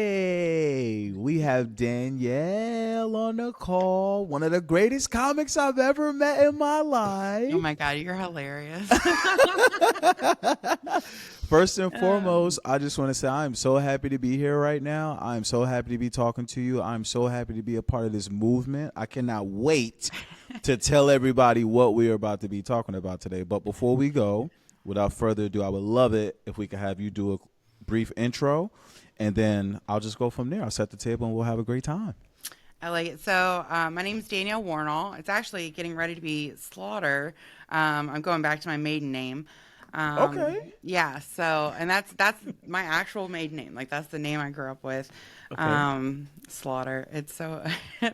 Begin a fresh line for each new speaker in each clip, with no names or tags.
Hey, we have Dannielle on the call, one of the greatest comics I've ever met in my
Oh
life.
my God, you're hilarious.
First and
Um,
foremost, I just want to say I am so happy to be here right now. I am so happy to be talking to you. I'm so happy to be a part of this movement. I cannot wait to tell everybody what we are about to be talking about today. But before we go, without further ado, I would love it if we could have you do a brief intro, and then I'll just go from there. I'll set the table and we'll have a great time.
I like it. So, my name is Dannielle Wornall. It's actually getting ready to be Slaughter. I'm going back to my maiden name.
Okay.
Yeah. So, and that's my actual maiden name. Like that's the name I grew up with.
Okay.
Slaughter. It's so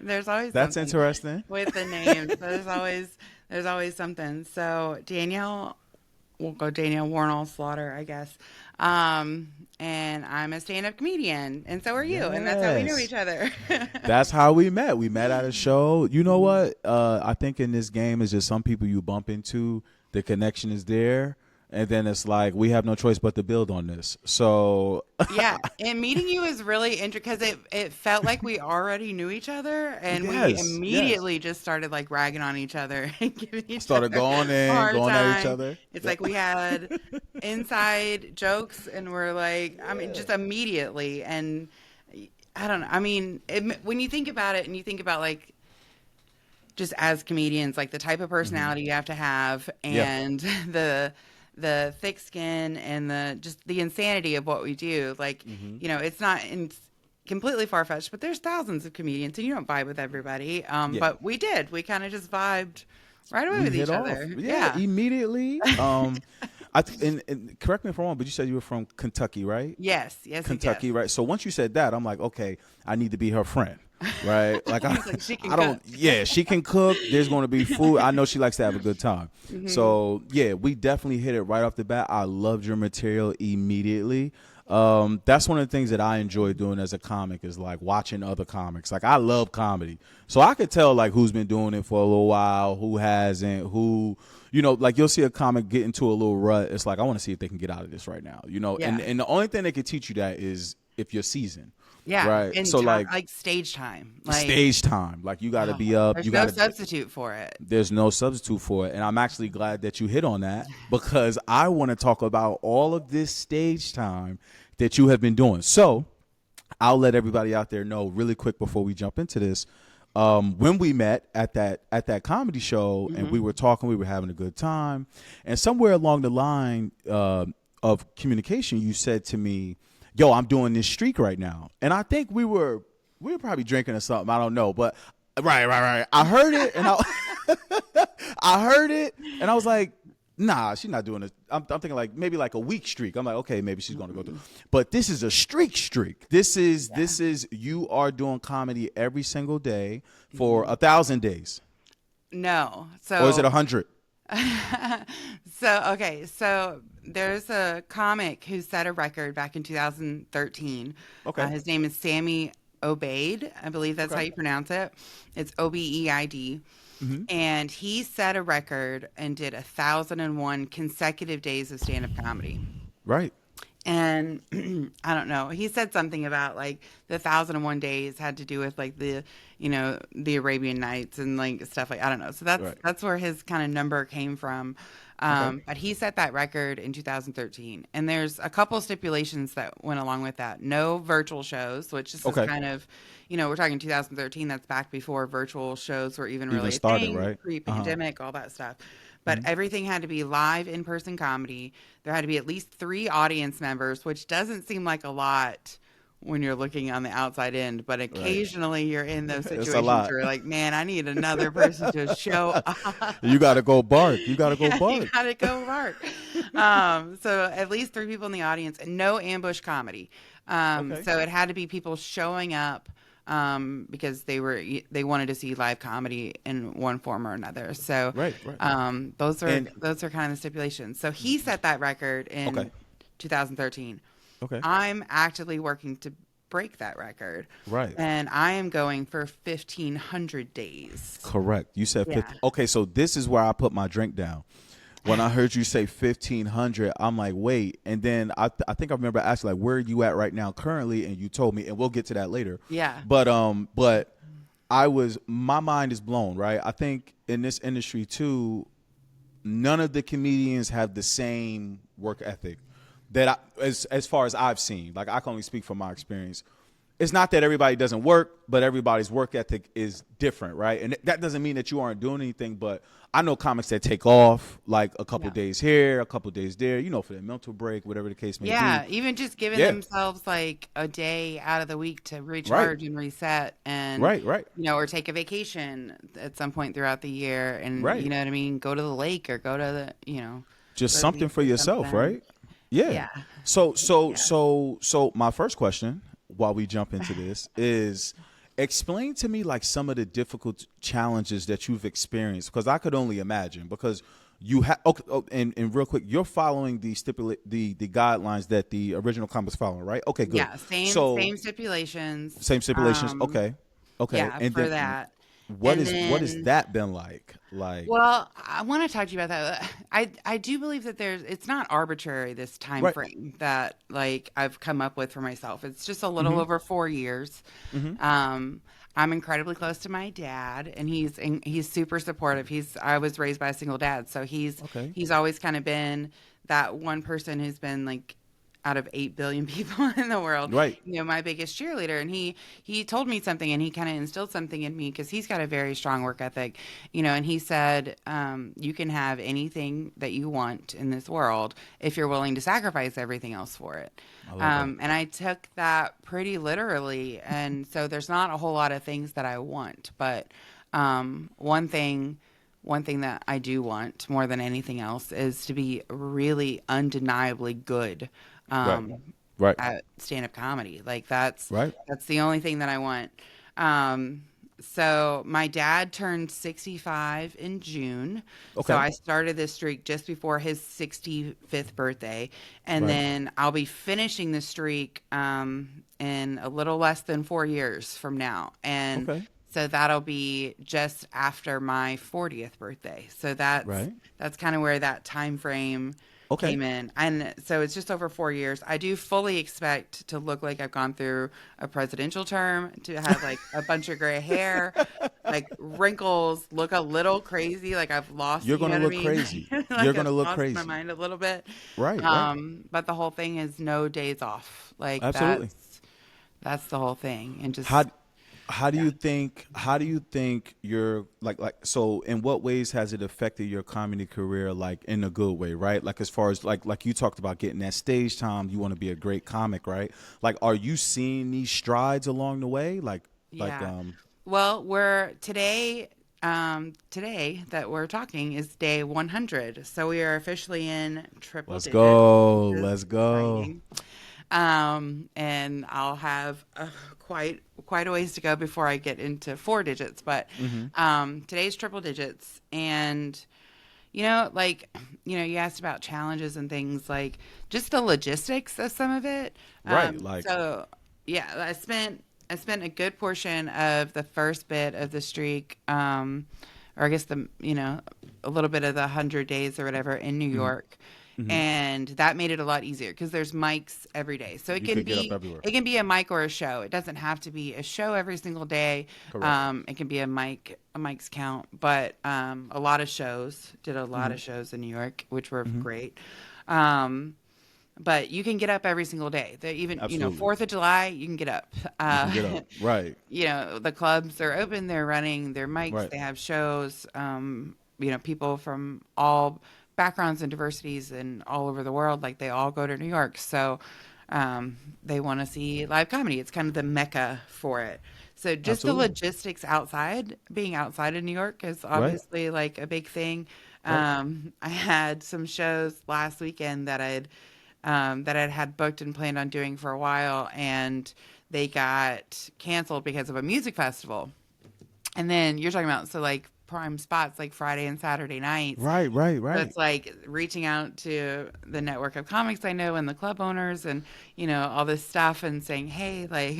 there's always
That's
something
interesting.
with the names. There's always something. So Danielle, we'll go Danielle Wornall Slaughter, I guess. Um, and I'm a stand-up comedian, and so are you, and that's how we knew
Yes.
each other.
That's how we met. We met at a show. You know what? I think in this game is just some people you bump into, the connection is there, and then it's like we have no choice but to build on this. So
Yeah, and meeting you was really interesting because it felt like we already knew each other, and we
yes, yes.
immediately just started like ragging on each other and giving each
Started
other
going
a
in,
hard
going at each
time.
other.
It's
Yep.
like we had inside jokes, and we're like, I mean, just immediately, and I don't know. I mean, when you think about it, and you think about like just as comedians, like the type of
Hmm.
personality you have to have,
Yeah.
and the thick skin, and the just the insanity of what we do. Like,
Hmm.
it's not completely far fetched, but there's thousands of comedians, and you don't vibe with everybody.
Yeah.
But we did. We kind of just vibed right away
We
with
hit
each
off.
other.
Yeah,
Yeah.
immediately. And correct me if I'm wrong, but you said you were from Kentucky, right?
Yes. Yes. Yes.
Kentucky, right? So once you said that, I'm like, okay, I need to be her friend, right? Like I,
He's like, she can
I don't,
cook.
yeah, she can cook. There's going to be food. I know she likes to have a good time.
Hmm.
So yeah, we definitely hit it right off the bat. I loved your material immediately. That's one of the things that I enjoy doing as a comic is like watching other comics. Like I love comedy, so I could tell like who's been doing it for a little while, who hasn't, who like you'll see a comic get into a little rut. It's like I want to see if they can get out of this right now,
Yeah.
and the only thing they can teach you that is if you're seasoned,
Yeah.
right?
And
So
time,
like
like stage time. Like,
stage time, like you got to be up,
there's
you
no
got to.
substitute for it.
There's no substitute for it. And I'm actually glad that you hit on that because I want to talk about all of this stage time that you have been doing. So I'll let everybody out there know really quick before we jump into this. When we met at that comedy show and
Hmm.
we were talking, we were having a good time. And somewhere along the line of communication, you said to me, yo, I'm doing this streak right now. And I think we were probably drinking or something. I don't know. But right. I heard it and I heard it and I was like, nah, she's not doing this. I'm thinking like maybe like a week streak. I'm like, okay, maybe she's going to go through. But this is a streak. This is
Yeah.
you are doing comedy every single day for 1,000 days,
No.
or is it
So
100?
so there's a comic who set a record back in 2013.
Okay,
His name is Sammy Obeid. I believe that's how
okay,
you pronounce it. It's Obeid.
hmm,
And he set a record and did 1,001 consecutive days of stand-up comedy.
right,
And I don't know. He said something about like the 1,001 days had to do with like the Arabian Nights and like stuff like I don't know. So that's
right,
that's where his kind of number came from.
okay,
But he set that record in 2013, and there's a couple stipulations that went along with that. No virtual shows, which this is
okay.
kind of, we're talking 2013. That's back before virtual shows were even
Even
really a
started,
thing,
right? Uh huh.
pre-pandemic, all that stuff. But
Hmm.
everything had to be live in-person comedy. There had to be at least 3 audience members, which doesn't seem like a lot when you're looking on the outside end, but
Right.
occasionally you're in those
It's a
situations
lot.
where you're like, man, I need another person to show
You
up.
got to go bark. You got to go
Yeah, you
bark.
gotta go work. So at least 3 people in the audience, and no ambush comedy.
Okay.
So it had to be people showing up because they wanted to see live comedy in one form or another. So
Right. Right.
those are
And
those are kind of the stipulations. So he set that record
okay.
in 2013.
Okay.
I'm actively working to break that record,
Right.
and I am going for 1,500 days.
Correct. You said
Yeah.
50. Okay, so this is where I put my drink down. when I heard you say 1,500, I'm like, wait. And then I think I remember asking like, where are you at right now currently? And you told me, and we'll get to that later.
Yeah.
But my mind is blown, right? I think in this industry too, none of the comedians have the same work ethic as far as I've seen. Like, I can only speak from my experience. It's not that everybody doesn't work, but everybody's work ethic is different, right? And that doesn't mean that you aren't doing anything, but I know comics that take off like a couple days here, a couple days there, for their mental break, whatever the case may be.
Even just giving themselves like a day out of the week to recharge and reset and,
right.
Or take a vacation at some point throughout the year and, you know what I mean? Go to the lake or go to the,
just something for yourself, right? Yeah. So my first question, while we jump into this, is explain to me like some of the difficult challenges that you've experienced, because I could only imagine, because you have and real quick, you're following the guidelines that the original comics following, right? Okay, good.
Yeah, same stipulations.
Okay.
Yeah,
and
for
then
that.
what has that been like?
Well, I want to talk to you about that. I do believe that it's not arbitrary, this time frame that like I've come up with for myself. It's just a little over 4 years. I'm incredibly close to my dad, and he's super supportive. I was raised by a single dad, so he's always kind of been that one person who's been like, out of 8 billion people in the world, my biggest cheerleader. And he told me something, and he kind of instilled something in me, because he's got a very strong work ethic, and he said, you can have anything that you want in this world if you're willing to sacrifice everything else for it. And I took that pretty literally. And so there's not a whole lot of things that I want, but one thing that I do want more than anything else is to be really undeniably good at stand-up comedy. Like that's the only thing that I want. So my dad turned 65 in June. So I started this streak just before his 65th birthday. And then I'll be finishing the streak in a little less than 4 years from now. And so that'll be just after my 40th birthday. So that's kind of where that time frame came in. And so it's just over 4 years. I do fully expect to look like I've gone through a presidential term, to have like a bunch of gray hair, like wrinkles, look a little crazy, like I've lost.
You're going to look crazy.
Like
You're going to look
lost
crazy.
my mind a little bit.
Right.
But the whole thing is no days off. Like
absolutely.
That's the whole thing. And just
how do you think you're like so in what ways has it affected your comedy career, like in a good way, right? Like as far as like you talked about getting that stage time, you want to be a great comic, right? Like, are you seeing these strides along the way?
Well, we're today that we're talking is day 100. So we are officially in triple digits.
Let's go.
Exciting. And I'll have quite a ways to go before I get into 4 digits, but today's triple digits. And you asked about challenges and things, like just the logistics of some of it, so yeah, I spent a good portion of the first bit of the streak, or I guess a little bit of the 100 days or whatever in New York. And that made it a lot easier, because there's mics every day. So it can be a mic or a show. It doesn't have to be a show every single day. It can be a mic's count. But a lot of shows, did a lot of shows in New York, which were great. But you can get up every single day. Even, 4th of July, you can get up.
Right.
The clubs are open, they're running their mics, they have shows. People from all backgrounds and diversities and all over the world, like they all go to New York. So they want to see live comedy. It's kind of the mecca for it. So just the logistics being outside of New York is obviously like a big thing. I had some shows last weekend that I'd had booked and planned on doing for a while, and they got canceled because of a music festival. And then you're talking about, so like prime spots like Friday and Saturday nights. Right. So it's like reaching out to the network of comics I know and the club owners and, all this stuff, and saying, hey, like,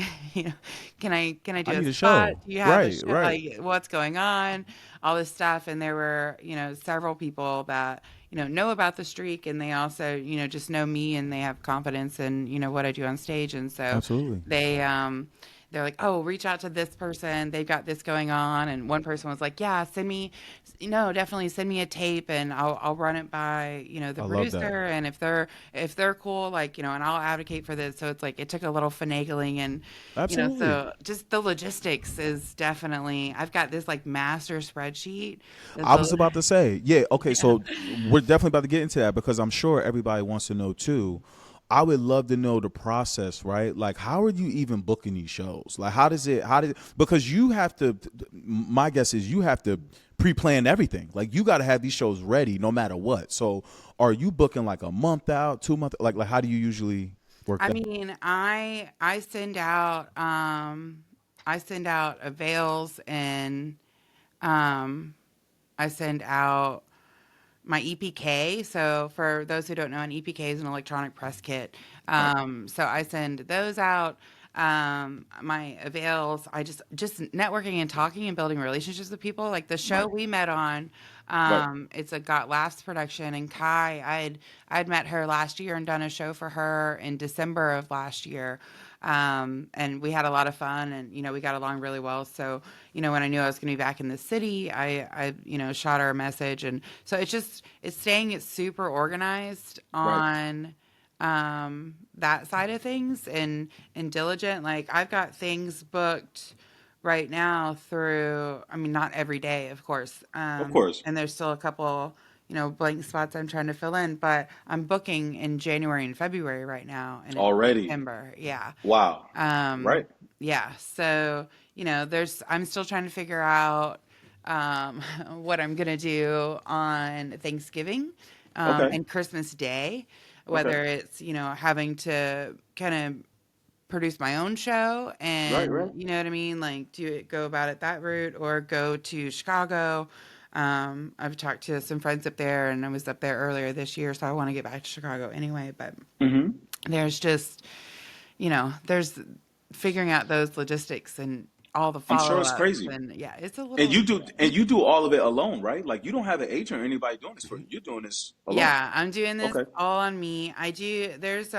can I do a spot? Do you have a show? Like, what's going on? All this stuff. And there were, several people that, know about the streak, and they also, just know me, and they have confidence in, what I do on stage. And so
Absolutely.
they, they're like, oh, reach out to this person. They've got this going on. And one person was like, yeah, definitely send me a tape, and I'll run it by, the
I love that.
producer. And if they're cool, like, and I'll advocate for this. So it's like, it took a little finagling, and,
Absolutely.
so just the logistics is definitely, I've got this like master spreadsheet. That's
I was about to say, yeah, okay, so we're definitely about to get into that because I'm sure everybody wants to know too. I would love to know the process, right? Like, how are you even booking these shows? Like, because you have to, my guess is you have to pre-plan everything. Like, you got to have these shows ready no matter what. So, are you booking like a month out, 2 months? Like, how do you usually work
I
that?
mean, I send out avails, and I send out my EPK. So for those who don't know, an EPK is an electronic press kit.
Right,
So I send those out. My avails, I just networking and talking and building relationships with people. Like the show
right,
we met on,
right,
it's a Got Laughs production, and Kai, I'd met her last year and done a show for her in December of last year. And we had a lot of fun, and we got along really well. So when I knew I was going to be back in the city, I shot her a message. And so it's staying it super organized
right.
on that side of things, and diligent. Like I've got things booked right now through, I mean, not every day, of course.
Of course.
And there's still a couple, blank spots I'm trying to fill in, but I'm booking in January and February right now, and in
Already.
September. Yeah.
Wow.
Um,
Right.
yeah. So, I'm still trying to figure out what I'm going to do on Thanksgiving
Okay.
and Christmas Day,
Okay.
whether it's, having to kind of produce my own show
Right,
and,
right.
you know what I mean? Like, go about it that route, or go to Chicago. I've talked to some friends up there, and I was up there earlier this year, so I want to get back to Chicago anyway. But
Mm-hmm.
there's just, there's figuring out those logistics and all the
I'm sure
follow
it's
ups.
crazy.
And yeah, it's a
And
little,
you do all of it alone, right? Like you don't have an agent or anybody doing this for you. You're doing this alone.
yeah, I'm doing this
Okay.
all on me. There was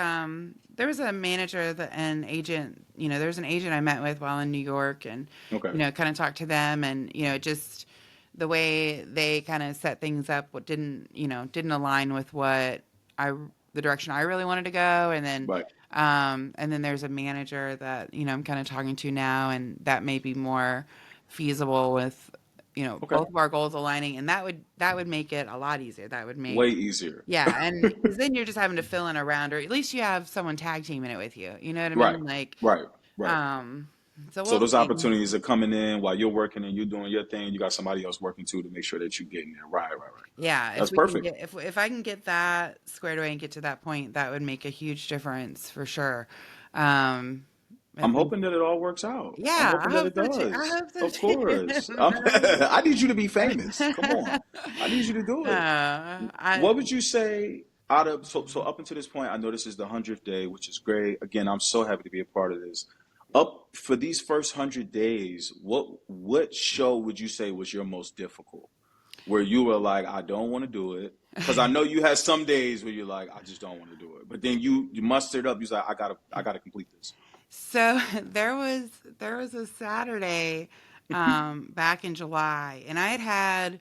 a manager an agent, there's an agent I met with while in New York, and,
Okay.
kind of talked to them, and, just the way they kind of set things up, what didn't align with I, the direction I really wanted to go.
Right.
And then there's a manager that, I'm kind of talking to now, and that may be more feasible with,
Okay.
both of our goals aligning, and that would make it a lot easier. That would
Way
make,
easier.
yeah, and because then you're just having to fill in around, or at least you have someone tag teaming it with you. You know what I
Right.
mean? Like,
Right. Right.
um, so
So
we'll
those
see.
opportunities are coming in while you're working and you're doing your thing. You got somebody else working too to make sure that you're getting there. Right. Right. Right.
Yeah,
That's perfect.
if I can get that squared away and get to that point, that would make a huge difference for sure. Um, I
I'm
think,
hoping that it all works out. I'm
yeah,
hoping that it
I
does.
hope so
Of
too.
course.
Right?
I need you to be famous. Come on. I need you to do it.
I
What would you say out of so up until this point? I know this is the 100th day, which is great. Again, I'm so happy to be a part of this. Up for these first 100 days, what show would you say was your most difficult? Where you were like, I don't want to do it, because I know you had some days where you're like, I just don't want to do it. But then you mustered up. You like, I gotta complete this.
So there was a Saturday back in July, and I'd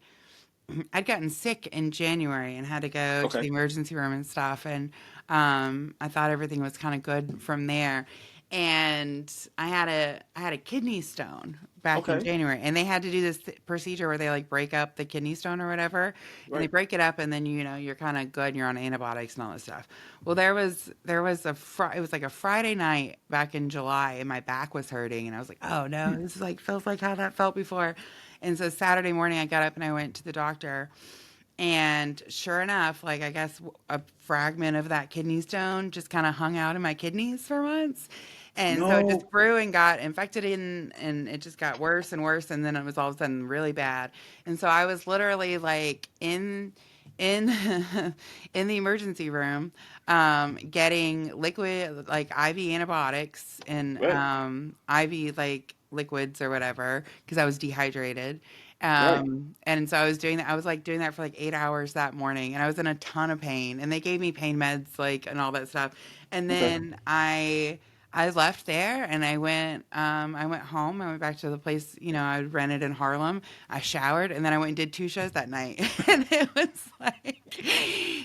gotten sick in January and had to go to
Okay.
the emergency room and stuff. And I thought everything was kind of good from there. And I had a kidney stone back in
Okay.
January, and they had to do this procedure where they like break up the kidney stone or whatever, and they
Right.
break it up, and then you're kind of good, and you're on antibiotics and all this stuff. Well, there was it was like a Friday night back in July, and my back was hurting, and I was like, oh no, this is like feels like how that felt before. And so Saturday morning, I got up and I went to the doctor, and sure enough, like I guess a fragment of that kidney stone just kind of hung out in my kidneys for months. And so it just
No.
grew and got infected and it just got worse and worse, and then it was all of a sudden really bad. And so I was literally like in in the emergency room, getting liquid like IV antibiotics and
Right.
IV like liquids or whatever because I was dehydrated,
Right.
And so I was doing that. I was like doing that for like 8 hours that morning, and I was in a ton of pain. And they gave me pain meds, like, and all that stuff. And
Okay.
then I left there and I went home. I went back to the place, I rented in Harlem. I showered and then I went and did two shows that night. And it was like,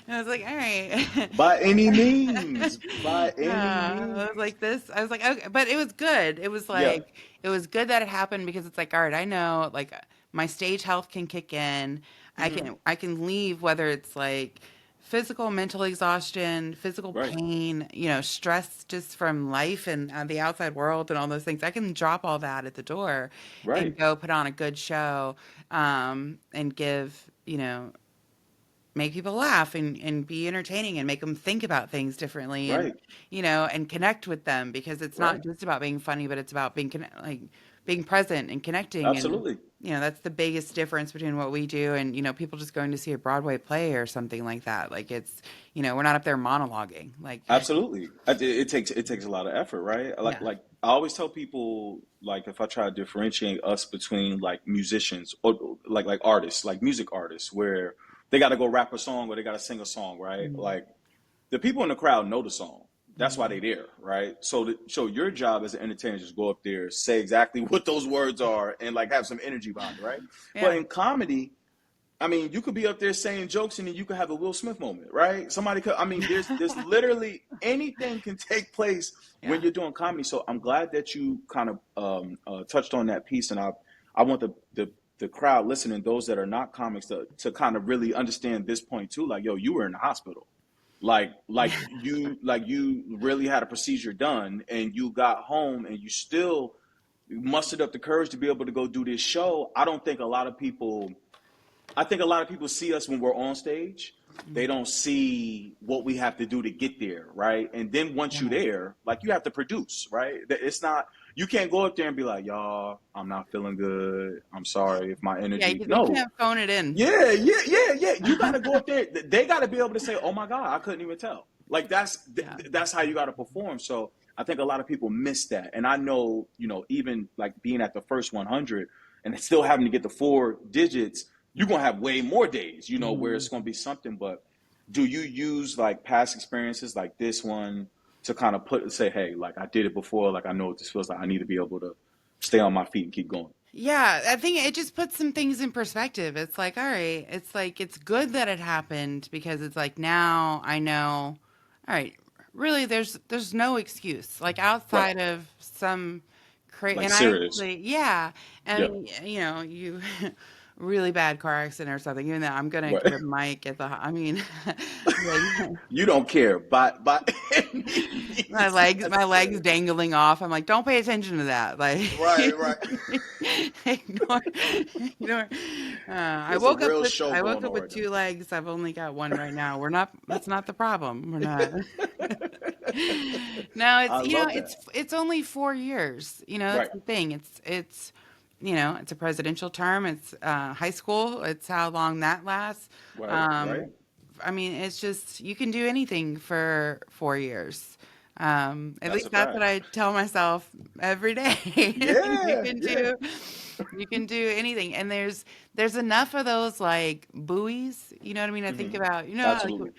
I was like, all right.
By any means. By any
I was
means.
like this. I was like, okay, but it was good.
Yeah.
It was good that it happened because it's like, all right, I know like my stage health can kick in.
Hmm.
I can leave whether it's like physical, mental exhaustion, physical
Right.
pain, stress just from life and the outside world and all those things. I can drop all that at the door and
Right.
go put on a good show, and give, make people laugh and be entertaining and make them think about things differently and
Right.
and connect with them because it's not
Right.
just about being funny but it's about being like being present and connecting and
Absolutely.
that's the biggest difference between what we do and people just going to see a Broadway play or something like that. Like it's we're not up there monologuing like
Absolutely. It takes a lot of effort, right? Like
yeah.
like I always tell people, like, if I try to differentiate us between like musicians or like artists, like music artists, where they got to go rap a song or they got to sing a song, right?
Mhm.
Like the people in the crowd know the song. That's why
Mhm.
they there, right? So your job as an entertainer is just go up there, say exactly what those words are, and like have some energy behind it, right? But
Yeah.
in comedy, I mean, you could be up there saying jokes and then you could have a Will Smith moment, right? Somebody could, I mean, there's literally anything can take place when
Yeah.
you're doing comedy. So I'm glad that you kind of touched on that piece, and I want the crowd listening, those that are not comics, to kind of really understand this point too. Like, yo, you were in the hospital, like you really had a procedure done, and you got home, and you still mustered up the courage to be able to go do this show. I think a lot of people see us when we're on stage. They
Mhm.
don't see what we have to do to get there, right? And then once you're
Yeah.
there, like you have to produce, right? It's not, you can't go up there and be like, y'all, I'm not feeling good. I'm sorry if my
Yeah,
energy.
you
No.
can't phone it in.
Yeah, yeah, yeah, yeah. You got to go up there. They got to be able to say, "Oh my God, I couldn't even tell." Like
Yeah.
that's how you got to perform. So I think a lot of people miss that, and I know, even like being at the first 100 and still having to get the four digits, you're gonna have way more days, where
Mhm.
it's gonna be something. But do you use like past experiences like this one to kind of say, "Hey, like I did it before. Like I know what this feels like. I need to be able to stay on my feet and keep going."
Yeah, I think it just puts some things in perspective. It's like, all right, it's like it's good that it happened because it's like now I know, all right, really there's no excuse. Like
Right.
outside of some
Like
and I
serious.
actually, yeah,
Yeah.
and you really bad car accident or something, even though I'm gonna
Right.
get Mike at the I mean, like
You don't care by any means.
my legs dangling off. I'm like, don't pay attention to that. Like,
Right, right.
ignore, ignore.
There's a real show
I woke
going
up
on
with
right
two
now.
legs. I've only got one right now. We're not. That's not the problem. We're not. No, it's
I love that.
it's only 4 years. That's
Right,
the thing. It's it's a presidential term. It's high school. It's how long that lasts.
right, right.
Um, I mean, it's just you can do anything for 4 years. At
That's a
least that's what
fact.
I tell myself every day. You
Yeah,
can
yeah.
do you can do anything, and there's enough of those like buoys. You know what I mean? I think
Hmm.
about how, like
Absolutely.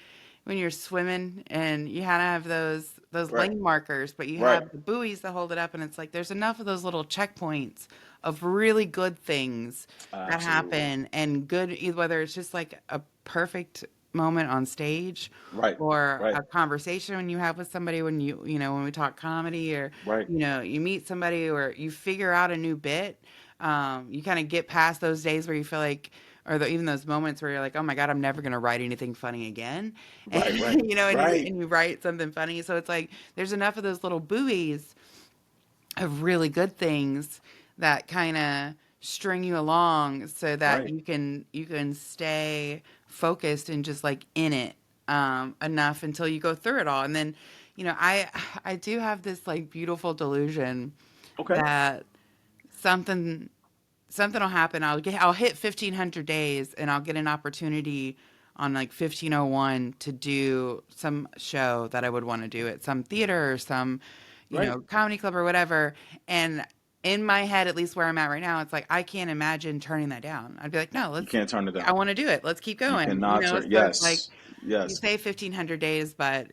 when you're swimming and you had to have those
Right,
lane markers, but you
right.
have the buoys that hold it up, and it's like there's enough of those little checkpoints of really good things that
Absolutely.
happen and good whether it's just like a perfect moment on stage
Right,
or
right,
a conversation when you have with somebody when when we talk comedy or
right,
you meet somebody or you figure out a new bit. You kind of get past those days where you feel like or even those moments where you're like, oh my God, I'm never going to write anything funny again. And,
right, right, right,
and you write something funny. So it's like, there's enough of those little buoys of really good things that kind of string you along so that
right.
you can stay focused and just like in it enough until you go through it all. And then, I do have this like beautiful delusion
Okay.
that something something will happen. I'll hit 1500 days and I'll get an opportunity on like 1501 to do some show that I would want to do at some theater or some,
Right.
comedy club or whatever. And in my head, at least where I'm at right now, it's like I can't imagine turning that down. I'd be like, no,
You
let's.
can't turn it
I
down.
want to do it. Let's keep
You
going.
cannot turn.
So it's like
Yes.
you
Yes.
say 1,500 days, but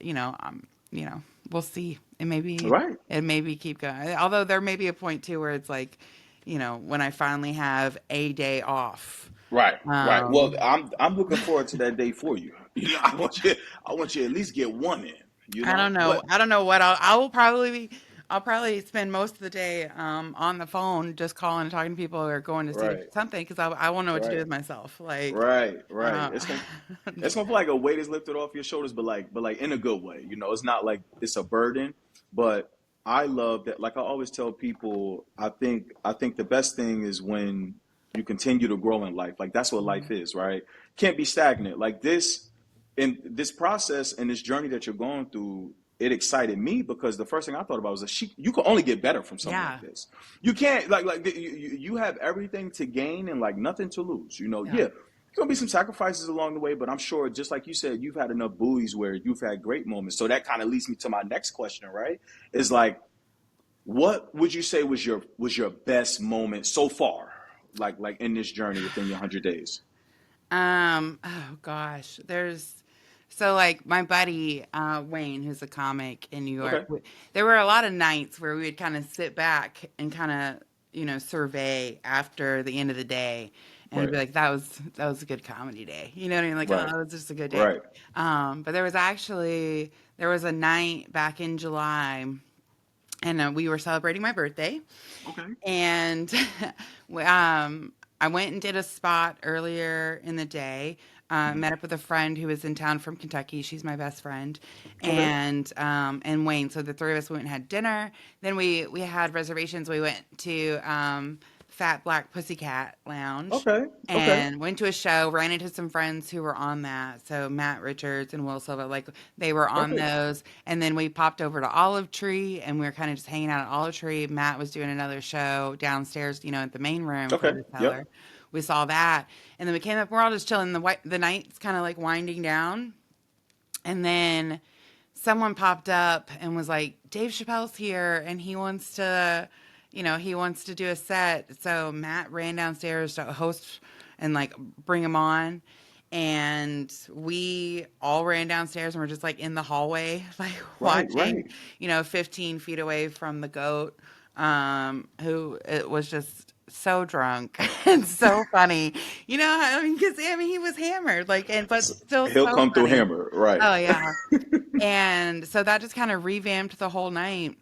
we'll see.
Right.
It maybe keep going. Although there may be a point too where it's like, when I finally have a day off.
Right. Right. Well,
Um,
I'm looking forward to that day for you. I want you to at least get one in.
I don't know.
But
I don't know what I'll probably spend most of the day on the phone just calling and talking to people or going to see
right.
something because I won't know what to do
Right.
with myself. Like,
Right, right.
uh,
It's gonna feel like a weight is lifted off your shoulders, but like in a good way. It's not like it's a burden. But I love that. Like I always tell people, I think the best thing is when you continue to grow in life. Like that's what life is, right? Can't be stagnant. Like this, in this process and this journey that you're going through, it excited me because the first thing I thought about was that you can only get better from something like
yeah,
this. You can't you have everything to gain and like nothing to lose.
yeah.
Yeah, there's gonna be some sacrifices along the way, but I'm sure, just like you said, you've had enough buoys where you've had great moments. So that kind of leads me to my next question, right? Is like, what would you say was your best moment so far, like in this journey within your 100 days?
Oh gosh, so like my buddy Wayne, who's a comic in New York.
Okay,
There were a lot of nights where we would kind of sit back and kind of survey after the end of the day, and we'd
right,
be like, that was a good comedy day. You know what I mean? Like, oh,
right,
that was just a good day.
right.
But there was a night back in July, and we were celebrating my birthday,
Okay,
and I went and did a spot earlier in the day.
hmm,
Met up with a friend who was in town from Kentucky. She's my best friend,
okay,
and Wayne. So the three of us went and had dinner. Then we had reservations. We went to Fat Black Pussycat Lounge
okay, okay,
and went to a show. Ran into some friends who were on that. So Matt Richards and Will Silva, like they were on
perfect.
those. And then we popped over to Olive Tree, and we were kind of just hanging out at Olive Tree. Matt was doing another show downstairs, at the main room for
Okay,
the
yep.
cellar. We saw that, and then we came up. We're all just chilling. The night's kind of like winding down, and then someone popped up and was like, "Dave Chappelle's here, and he wants to do a set." So Matt ran downstairs to host and like bring him on. And we all ran downstairs and we're just like in the hallway, like
Right,
watching,
right.
15 feet away from the goat, who it was just so drunk and so funny. Because he was hammered, like, but still
He'll
so
come through
funny.
hammer. Right.
Oh yeah. And so that just kind of revamped the whole night.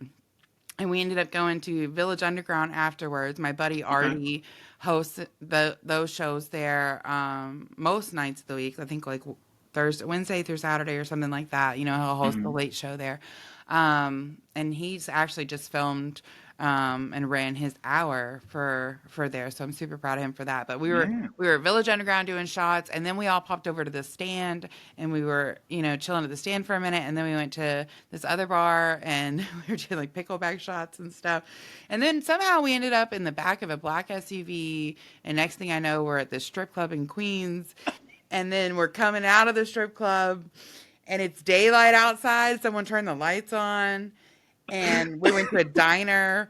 And we ended up going to Village Underground afterwards. My buddy
Okay.
Artie hosts those shows there most nights of the week. I think like Wednesday through Saturday or something like that. He'll host the
Hmm.
late show there. And he's actually just filmed and ran his hour for there. So I'm super proud of him for that. But we were
Yeah.
we were at Village Underground doing shots, and then we all popped over to the stand, and we were chilling at the stand for a minute, and then we went to this other bar, and we were doing like pickleback shots and stuff, and then somehow we ended up in the back of a black SUV, and next thing I know, we're at the strip club in Queens, and then we're coming out of the strip club, and it's daylight outside. Someone turned the lights on, and we went to a diner,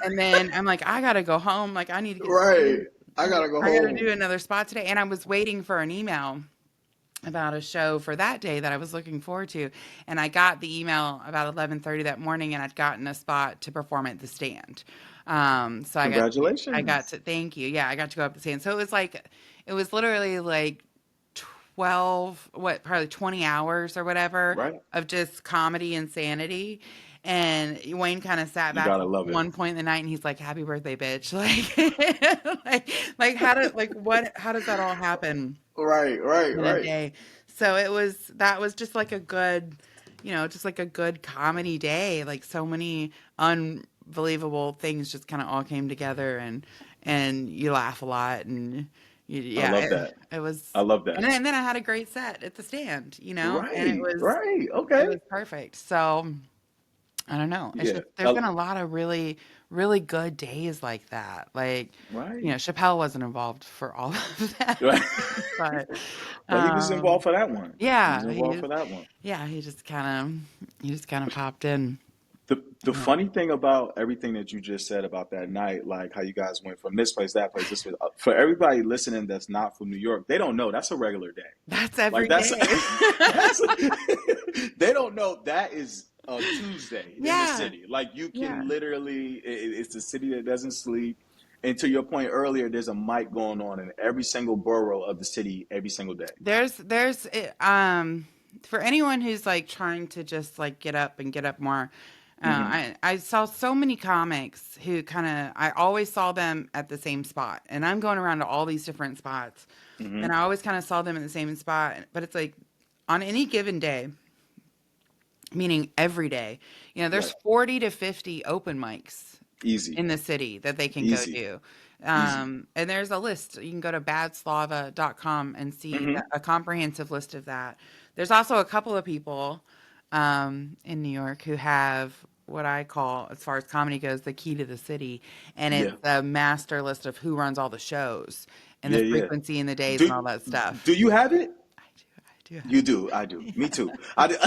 and then I'm like, I gotta go home. Like, I need to get
Right.
sleep.
I gotta go
I gotta
home.
do another spot today. And I was waiting for an email about a show for that day that I was looking forward to. And I got the email about 11:30 that morning, and I'd gotten a spot to perform at the stand. So I got
Congratulations.
to thank you. Yeah, I got to go up the stand. So it was literally like 12, probably 20 hours or whatever
Right.
of just comedy insanity. And Wayne kind of sat
You
back
gotta
at
love it.
one point in the night, and he's like, "Happy birthday, bitch!" Like how does that all happen
Right, right,
in a
right.
day? So that was just like a good, just like a good comedy day. Like so many unbelievable things just kind of all came together, and you laugh a lot, and
I
yeah,
love that.
it was.
I love
And
that.
then I had a great set at the stand, and it
Right,
was
right.
it
Okay.
was perfect. So I don't know. It's
Yeah.
just there's been a lot of really, really good days like that. Like,
Right.
Chappelle wasn't involved for all of that,
Right.
but
But he was involved for that one. He was
yeah,
involved for that one.
he just kind of popped in.
The funny thing about everything that you just said about that night, like how you guys went from this place, that place, this place, for everybody listening that's not from New York, they don't know that's a regular day.
That's
Like
every
that's
day.
that's they don't know that is a Tuesday in the
Yeah.
city. Like you
Yeah.
can literally, it's a city that doesn't sleep. And to your point earlier, there's a mic going on in every single borough of the city every single day.
There's for anyone who's like trying to just like get up and get up more.
Hmm.
I saw so many comics who I always saw them at the same spot, and I'm going around to all these different spots,
Hmm.
and I always kind of saw them in the same spot. But it's like on any given day, meaning every day, there's
Right.
40 to 50 open mics
Easy.
in the city that they can go
Easy.
do.
Easy.
And there's a list. You can go to badslava.com and see
Hmm.
a comprehensive list of that. There's also a couple of people in New York who have what I call, as far as comedy goes, the key to the city. And it's
Yeah.
a master list of who runs all the shows and the
Yeah. Yeah.
frequency in the days and
Do
all that
do
stuff.
you have it?
I do have
You do. I do. Me too. I do.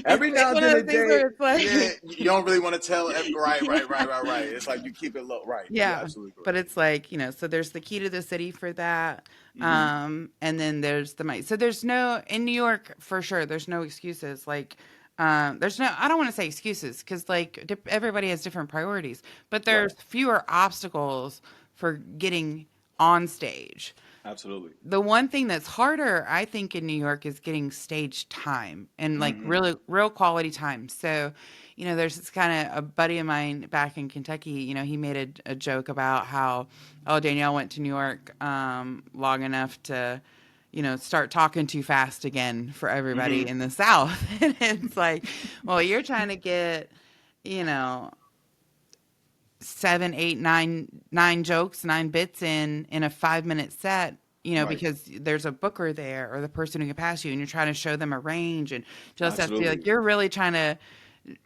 Every
it's
now and
one of
then a
those things
day,
where it's
yeah,
like,
you don't really want to tell. Right, right, right,
yeah.
right, right. It's like you keep it low. Right. You're
Yeah,
absolutely
but
correct.
it's like, so there's the key to the city for that.
Hmm.
And then there's the mic. So there's no, in New York for sure, there's no excuses. Like, there's no, I don't want to say excuses because like everybody has different priorities, but
Right.
there's fewer obstacles for getting on stage.
Absolutely.
The one thing that's harder, I think, in New York is getting stage time and like
Hmm.
really real quality time. So, there's this kind of a buddy of mine back in Kentucky. He made a joke about how, oh, Danielle went to New York long enough to, start talking too fast again for everybody
Hmm.
in the South. And it's like, well, you're trying to get, you know, seven, eight, nine jokes, nine bits in a 5 minute set,
Right.
because there's a booker there or the person who can pass you, and you're trying to show them a range, and just have to be like,
Absolutely.
you're really trying to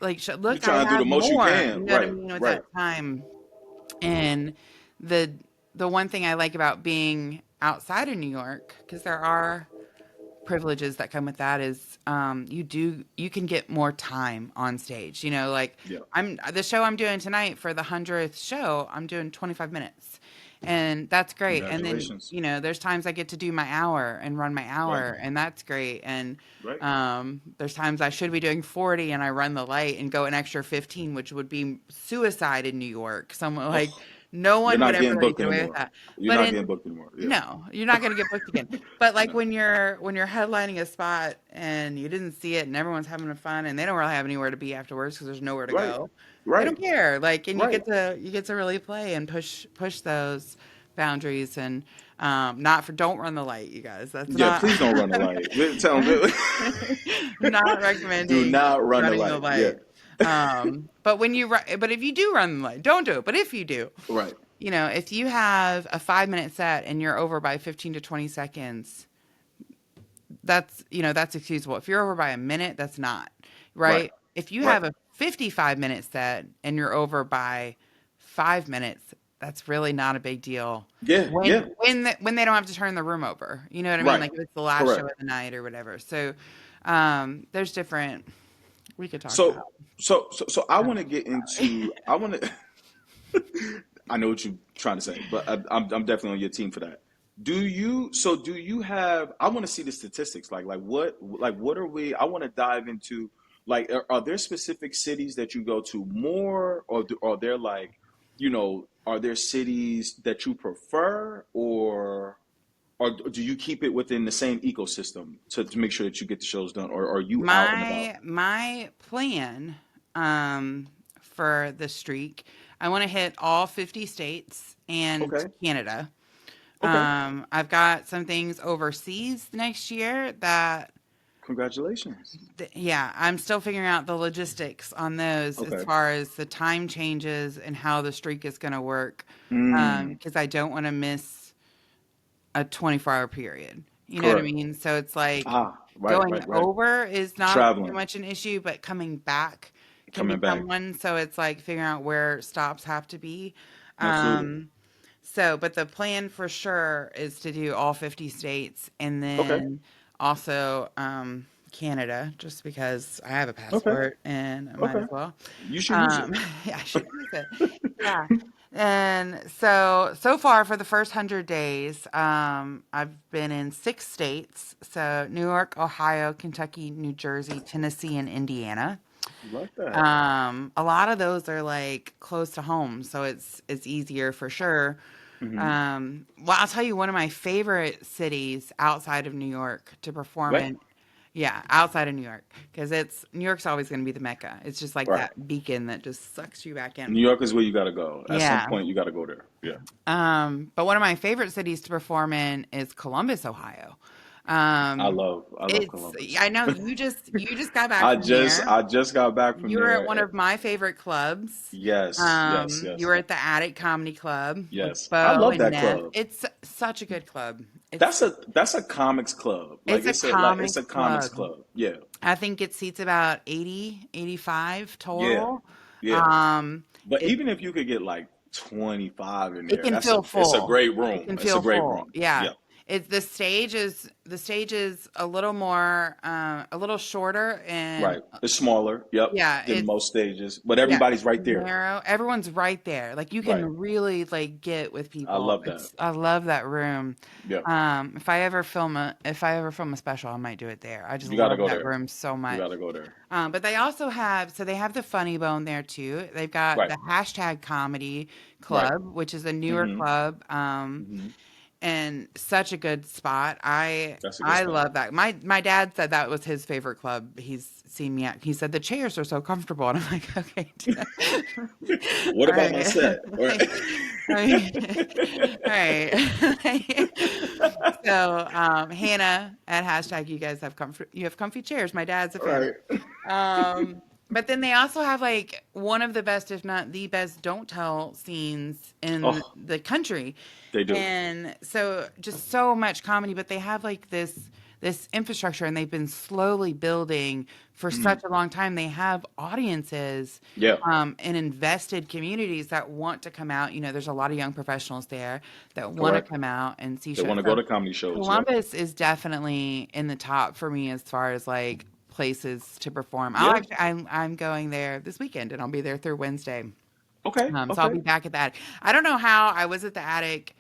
like,
You're
look, I
trying to do the
have
most you
more, you
can.
know what I
Right.
mean, with
Right.
that time. And the the one thing I like about being outside of New York, because there are privileges that come with that, is you can get more time on stage. Like
Yeah.
I'm the show I'm doing tonight for the 100th show, I'm doing 25 minutes. And that's great. And then,
Congratulations.
there's times I get to do my hour and run my
Right.
hour, and that's great. And
Right.
there's times I should be doing 40 and I run the light and go an extra 15, which would be suicide in New York. Someone like,
Oh,
no
you're
one would
not
ever
getting
let me
booked
get away with
anymore.
that.
You're
But
not
in
getting booked anymore. Yeah.
No, you're not going to get booked again. But like
No.
when you're headlining a spot and you didn't see it and everyone's having fun and they don't really have anywhere to be afterwards because there's nowhere to
Right.
go. They
Right.
don't care. Like, and you
Right.
get to really play and push those boundaries, and not for don't run the light, you guys. That's
Yeah.
not.
Please don't run the light. Tell them.
I'm not
Do
recommending
not run the
running the
light. Yeah.
light. But if you do run the light, don't do it. But if you do,
Right.
if you have a 5 minute set and you're over by 15 to 20 seconds, that's excusable. If you're over by a minute, that's not,
Right.
right? If you
Right.
have a 55-minute set and you're over by 5 minutes, that's really not a big deal.
Yeah.
When
Yeah.
when they don't have to turn the room over, you know what I mean?
Right.
Like if it's the last show
Correct.
of the night or whatever. So, there's different. We could talk about.
So, so I want to get into. I want to. I know what you're trying to say, but I'm definitely on your team for that. Do you have? I want to see the statistics. What are we? I want to dive into. Like, are there specific cities that you go to more, or are there like, are there cities that you prefer, or do you keep it within the same ecosystem to make sure that you get the shows done, or are you out and about?
My plan for the streak, I want to hit all 50 states and
Okay.
Canada.
Okay.
I've got some things overseas next year that,
Congratulations.
yeah, I'm still figuring out the logistics on those as
Okay.
far as the time changes and how the streak is going to work.
Mm.
Because I don't want to miss a 24-hour period. You know what I
Correct.
mean? So it's like
Ah, right,
going
right, right.
over is not so
Traveling,
much an issue, but coming back can
coming back.
become one. So it's like figuring out where stops have to be.
Absolutely.
Um, but the plan for sure is to do all 50 states, and
Okay.
then also Canada, just because I have a
Okay.
passport and I might
Okay.
as well.
You should use it.
Yeah, I should use it. Yeah. And so far for the first 100 days, I've been in 6 states. So New York, Ohio, Kentucky, New Jersey, Tennessee, and Indiana.
Love that.
A lot of those are like close to home, so it's easier for sure.
Hmm.
Well, I'll tell you one of my favorite cities outside of New York to perform
Right.
in. Yeah, outside of New York, because it's New York's always going to be the mecca. It's just like
Right.
that beacon that just sucks you back in.
New York is where you got to go. At some
Yeah.
point, you got to go there. Yeah.
But one of my favorite cities to perform in is Columbus, Ohio. Um,
I love
it's
Columbus.
I know you just got back from there.
I just got back from
You were at
there.
one of my favorite clubs.
Yes, yes,
You
yes,
were at the Attic Comedy Club with
yes. I
Bo
love
and
that
Neff.
club.
It's such a good club. It's
That's a comics club. Like
it's a
it's a
comics
comics
club.
club. Yeah.
I think it seats about 80, 85
Yeah.
total.
Yeah.
Um,
But
it
even if you could get like 25 in
It
there,
can feel
it's a
full.
great
It
room.
can
It's a
feel
great
full.
room.
Yeah.
Yeah.
It's the stage is a little more a little shorter and
Right. It's smaller. Yep.
yeah,
Than
it's
most stages, but
yeah,
everybody's
it's
right there.
narrow. Everyone's right there. Like you
Right.
can really like get with
I
people.
love that.
It's I love that room.
Yeah.
If I ever film a special, I might do it there. I just
You got to
love
go
that
there.
room so
You got
much.
to go there.
But they also they have the Funny Bone there too. They've got
Right.
the hashtag Comedy
Right.
Club, which is a newer
Hmm.
club.
Hmm.
And such a good spot. I
That's a good
I
spot.
love that. My dad said that was his favorite club. He's seen me at. He said the chairs are so comfortable, and I'm like, okay, Dad.
What
All
about my
right,
set? Right.
all right. So Hannah at hashtag you guys have comfy chairs. My dad's a fan.
Right.
But then they also have like one of the best, if not the best, don't tell scenes in
Oh,
the country.
they do.
And so just so much comedy, but they have like this infrastructure and they've been slowly building for
Hmm.
such a long time. They have audiences
Yeah.
and invested communities that want to come out. There's a lot of young professionals there that want to
Correct.
come out and see
They
shows.
want to go
So
to comedy shows. Yep.
Columbus is definitely in the top for me as far as like places to perform.
Yeah.
I'm going there this weekend and I'll be there through Wednesday.
Okay.
So I'll
Okay.
be back at that. I don't know how I was at the Attic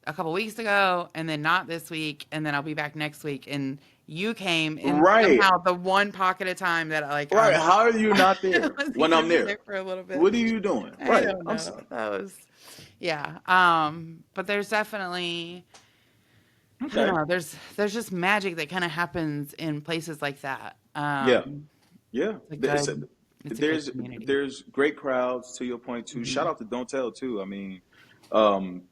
a couple weeks ago and then not this week and then I'll be back next week and you came in
Right.
somehow the one pocket of time that like
Right. How are you not
I
there
wasn't
when
gonna
I'm
be
there?
there for a little bit.
What are you doing?
I
Right.
don't know. That was yeah. But there's definitely I don't
Okay.
know. There's just magic that kind of happens in places like that.
Yeah. Yeah.
It's a
It's
good it's a good community.
there's great crowds to your point too. Shout
Hmm.
out to Don't Tell too. I mean, um,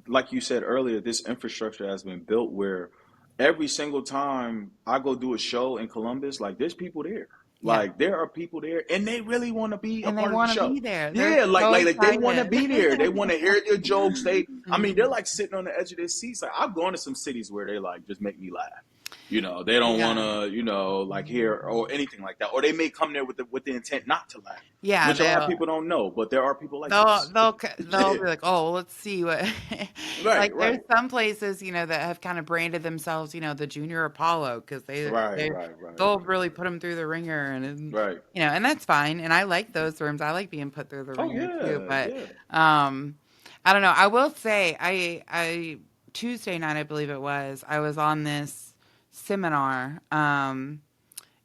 like you said earlier, this infrastructure has been built where every single time I go do a show in Columbus, like there's people there.
Yeah,
Like there are people there, and they really want to be a
and they
part of the
want to
show.
be there. They're
Yeah,
so
like they want to
excited.
be there. They want to hear your jokes. I mean, they're
Hmm.
like sitting on the edge of their seats. Like I've gone to some cities where they like just make me laugh. They don't want
Yeah,
to, like hear or anything like that, or they may come there with the intent not to laugh,
yeah.
which a lot of
They'll
people don't know. But there are people like
they'll
this.
they'll they'll
Yeah,
be like, oh, let's see what.
right,
Like there's
right,
some places that have kind of branded themselves the Junior Apollo because
right,
they
right, right,
they'll
right,
really put them through the ringer
right.
and that's fine and I like those rooms. I like being put through the
Oh
ringer too,
yeah,
but
yeah.
um, I don't know. I will say I Tuesday night I believe it was I was on this seminar.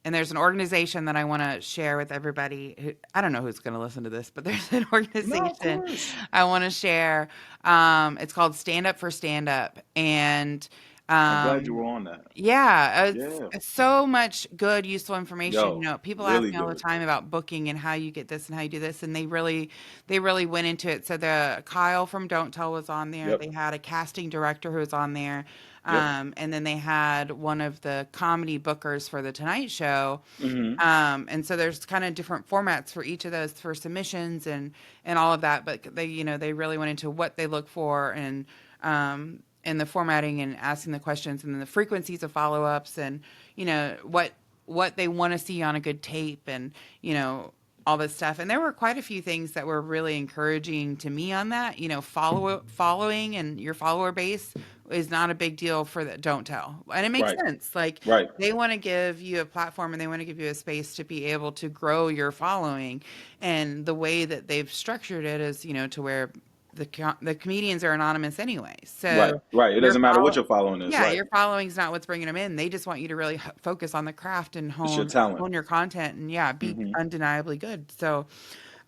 And there's an organization that I want to share with everybody. I don't know who's going to listen to this, but there's an
No, of
organization
course.
I want to share. It's called Stand Up for Stand Up. And
I'm glad you
um,
were on that.
yeah,
Yeah.
it's so much good, useful information.
Yo,
People ask
really
me all the
good.
time about booking and how you get this and how you do this, and they really went into it. So the Kyle from Don't Tell was on there.
Yep.
They had a casting director who was on there,
Yep.
and then they had one of the comedy bookers for the Tonight Show.
Hmm.
And so there's kind of different formats for each of those for submissions and all of that. But they really went into what they look for and the formatting and asking the questions and then the frequencies of follow-ups and what they want to see on a good tape and all this stuff. And there were quite a few things that were really encouraging to me on that. Following and your follower base is not a big deal for the don't tell. And it makes
Right.
sense. Like
Right.
they want to give you a platform and they want to give you a space to be able to grow your following. And the way that they've structured it is, to where the comedians are anonymous anyway.
Right.
So
Right. It
your
doesn't matter what
follow
your following is.
yeah,
Right.
your following's not what's bringing them in. They just want you to really focus on the craft and
It's your
hone
talent.
hone your content and yeah, be
Hmm.
undeniably good. So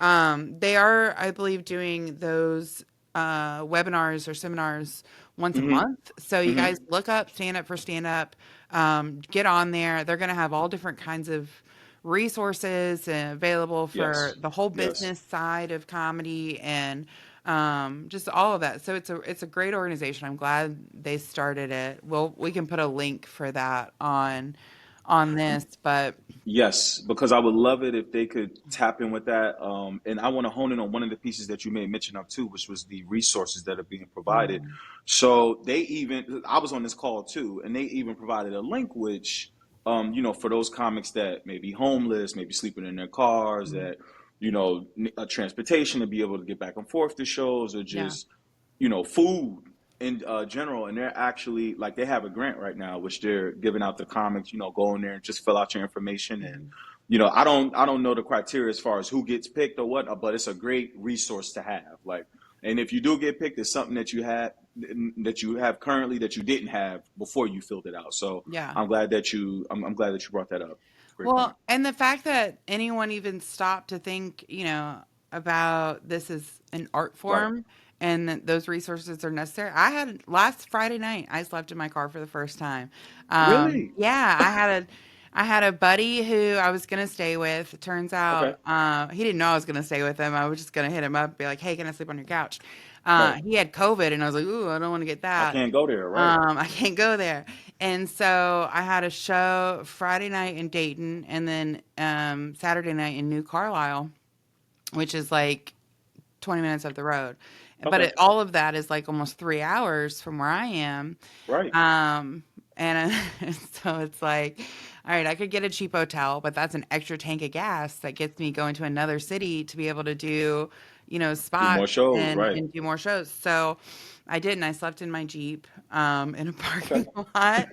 they are, I believe, doing those webinars or seminars once a
Hmm.
month. So you
Hmm.
guys look up Stand Up for Stand Up, get on there. They're going to have all different kinds of resources available for
Yes.
the whole
Yes.
business side of comedy and just all of that. So it's a great organization. I'm glad they started it. Well, we can put a link for that on this, but
Yes, because I would love it if they could tap in with that. And I want to hone in on one of the pieces that you made mention of too, which was the resources that are being provided.
mm,
So I was on this call too, and they even provided a link, which, for those comics that may be homeless, maybe sleeping in their cars,
mm,
that, a transportation to be able to get back and forth to shows, or
yeah,
just, food in general. And they're actually like, they have a grant right now which they're giving out to comics. Go in there and just fill out your information. And
mhm.
I don't know the criteria as far as who gets picked or what, but it's a great resource to have. Like, and if you do get picked, it's something that you have currently that you didn't have before you filled it out. So
Yeah.
I'm glad that you brought that up. Great point.
Well, and the fact that anyone even stopped to think, about this as an art
Right.
form and that those resources are necessary. I had last Friday night, I slept in my car for the first time.
Really?
Yeah, I had a buddy who I was gonna stay with. It turns
Okay.
out he didn't know I was gonna stay with him. I was just gonna hit him up and be like, "Hey, can I sleep on your couch?"
Right.
He had COVID, and I was like, "Ooh, I don't want to get
I
that."
can't go there. Right.
I can't go there. And so I had a show Friday night in Dayton and then Saturday night in New Carlisle, which is like 20 minutes up the road. But
Okay.
all of that is like almost 3 hours from where I am.
Right.
And so it's like, all right, I could get a cheap hotel, but that's an extra tank of gas that gets me going to another city to be able to do,
Do more
spots
shows.
and,
Right.
and do more shows. So I did, and I slept in my Jeep in a
Okay.
parking lot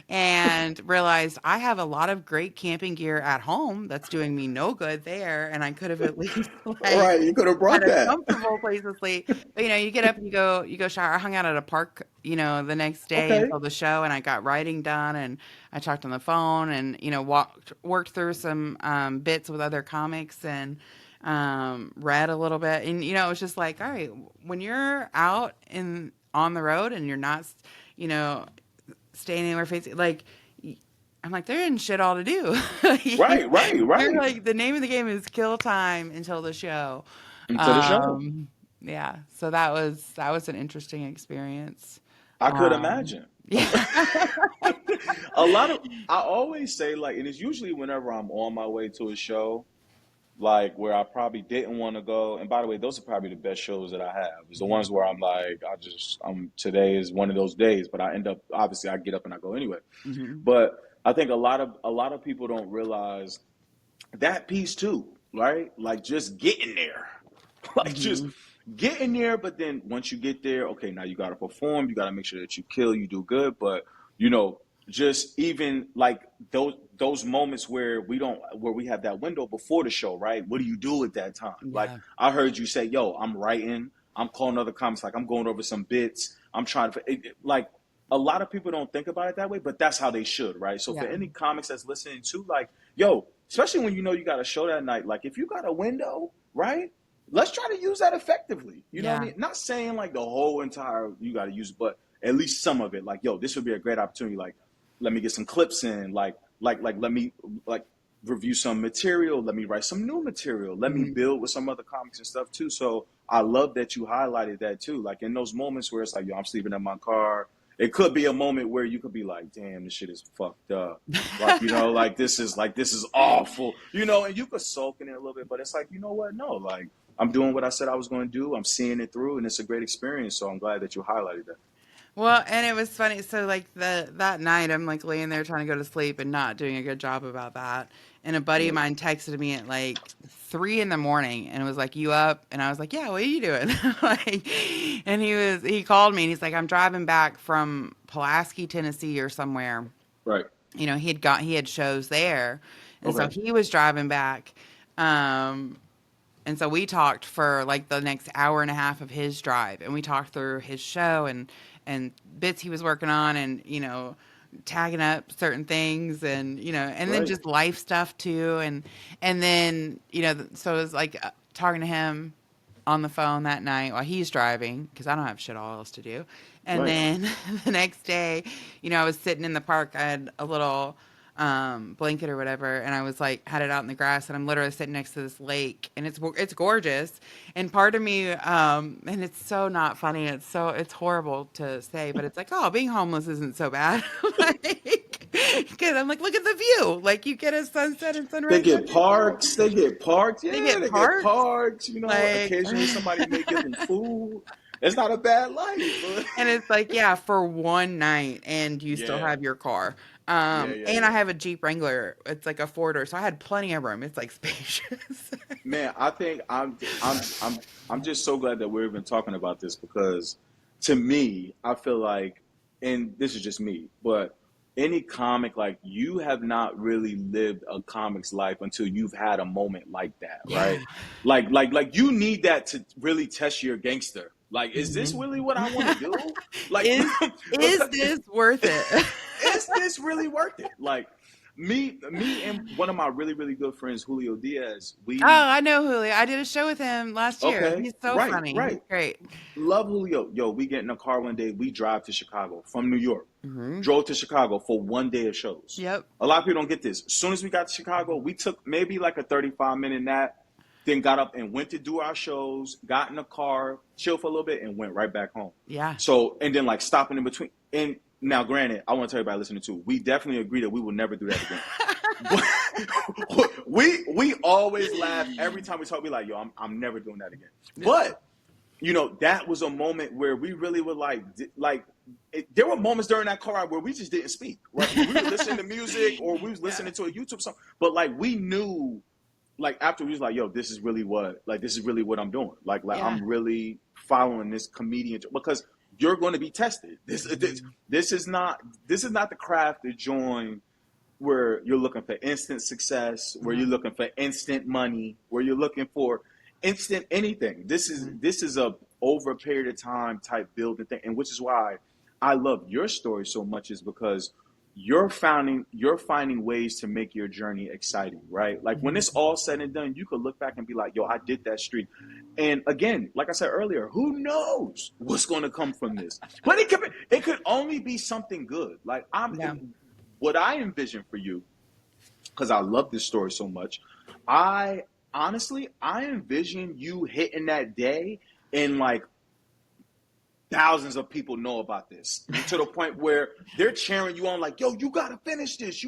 and realized I have a lot of great camping gear at home that's doing me no good there. And I could have at least like
Right. You could have
had
brought
a
that.
comfortable place to sleep. But you get up and you go shower. I hung out at a park, the next day
Okay.
until the show, and I got writing done, and I talked on the phone, and worked through some bits with other comics, and read a little bit, and it was just like, all right, when you're out in on the road and you're not, you know, staying anywhere facing like. I'm like, there isn't shit all to do.
Right. Right.
You're
Right.
like, the name of the game is kill time until the show.
Into the show.
Um, yeah, so that was an interesting experience.
I could
Um,
imagine.
yeah,
I always say, like, and it's usually whenever I'm on my way to a show, like where I probably didn't want to go. And by the way, those are probably the best shows that I have. Is the ones where I'm like, today is one of those days, but I end up, obviously I get up and I go anyway.
hmm
But I think a lot of people don't realize that piece too, right? Like just getting there, like just
hmm
getting there. But then once you get there, okay, now you got to perform. You got to make sure that you kill, you do good. But you know, just even like those moments where we have that window before the show, right? What do you do at that time? Like
yeah,
I heard you say, "Yo, I'm writing. I'm calling other comics. Like I'm going over some bits. I'm trying to like." A lot of people don't think about it that way, but that's how they should, right? So for
yeah,
any comics that's listening to, like, yo, especially when you know you got a show that night, like if you got a window, right? Let's try to use that effectively. You know what I
yeah,
mean? Not saying like the whole entire you got to use it, but at least some of it. Like, yo, this would be a great opportunity. Like, let me get some clips in. Like let me like review some material. Let me write some new material. Let me
hmm
build with some other comics and stuff too. So I love that you highlighted that too. Like in those moments where it's like, yo, I'm sleeping in my car. It could be a moment where you could be like, damn, this shit is fucked up. Like this is awful. And you could sulk in it a little bit, but it's like, you know what? No, like I'm doing what I said I was going to do. I'm seeing it through, and it's a great experience. So I'm glad that you highlighted that.
Well, and it was funny. So like that night, I'm like laying there trying to go to sleep and not doing a good job about that. And a buddy of
Right.
mine texted me at like 3 in the morning and was like, "You up?" And I was like, "Yeah, what are you doing?" Like, and he called me and he's like, "I'm driving back from Pulaski, Tennessee, or somewhere."
Right.
He had shows there, and so
Okay.
he was driving back. Um, and so we talked for like the next hour and a half of his drive, and we talked through his show and bits he was working on, and tagging up certain things, and and then
Right.
just life stuff too, and then so it was like talking to him on the phone that night while he's driving because I don't have shit all else to do. And
Right.
then the next day, I was sitting in the park. I had a little blanket or whatever, and I was like had it out in the grass, and I'm literally sitting next to this lake, and it's gorgeous. And part of me, and it's so not funny. It's horrible to say, but it's like, oh, being homeless isn't so bad. Like, because I'm like, look at the view. Like you get a sunset and
They
sunrise.
get parks. They get parked.
They
Yeah,
get
they get
parks.
parks.
Like,
Occasionally somebody may give them food. It's not a bad life.
and it's like, yeah, for one night, and you still
Yeah.
have your car.
Yeah. Yeah.
And I
Yeah.
have a Jeep Wrangler. It's like a four-door, so I had plenty of room. It's like spacious.
Man, I think I'm just so glad that we're even talking about this because to me, I feel like, and this is just me, but any comic, like you have not really lived a comic's life until you've had a moment like that,
Yeah.
right? Like you need that to really test your gangster. Like, is this
Mhm.
really what I want to do? Like,
Is
because
this worth it?
is this really worth it? Like me and one of my really, really good friends, Julio Diaz,
Oh,
we
I know Julio. I did a show with him last year.
okay,
He's so
right,
funny. He's
right.
great.
Love Julio. Yo, we get in a car one day, we drive to Chicago from New York.
Hmm.
Drove to Chicago for one day of shows.
Yep.
A lot of people don't get this. As soon as we got to Chicago, we took maybe like a 35-minute nap, then got up and went to do our shows, got in the car, chilled for a little bit, and went right back home.
Yeah.
So, and then like stopping in between. And now, granted, I want to tell everybody listening to, we definitely agree that we will never do that again. But we always laugh every time we talk. We like, yo, I'm never doing that again. But that was a moment where we really were there were moments during that car ride where we just didn't speak. Right, we were listening to music or we was listening to a YouTube song, but like we knew, like after we was like, yo, this is really what I'm doing. Like
Yeah.
I'm really following this comedian because you're going to be tested. This is not the craft to join where you're looking for instant success, where you're
Mhm.
looking for instant money, where you're looking for instant anything. This is a over a period of time type building thing, and which is why I love your story so much is because you're finding ways to make your journey exciting, right? Like when it's all said and done, you could look back and be like, yo, I did that streak. And again, like I said earlier, who knows what's going to come from this? But it could only be something good. Like
Yeah.
what I envision for you, because I love this story so much. I honestly, I envision you hitting that day and like thousands of people know about this to the point where they're cheering you on like, yo, you gotta finish this.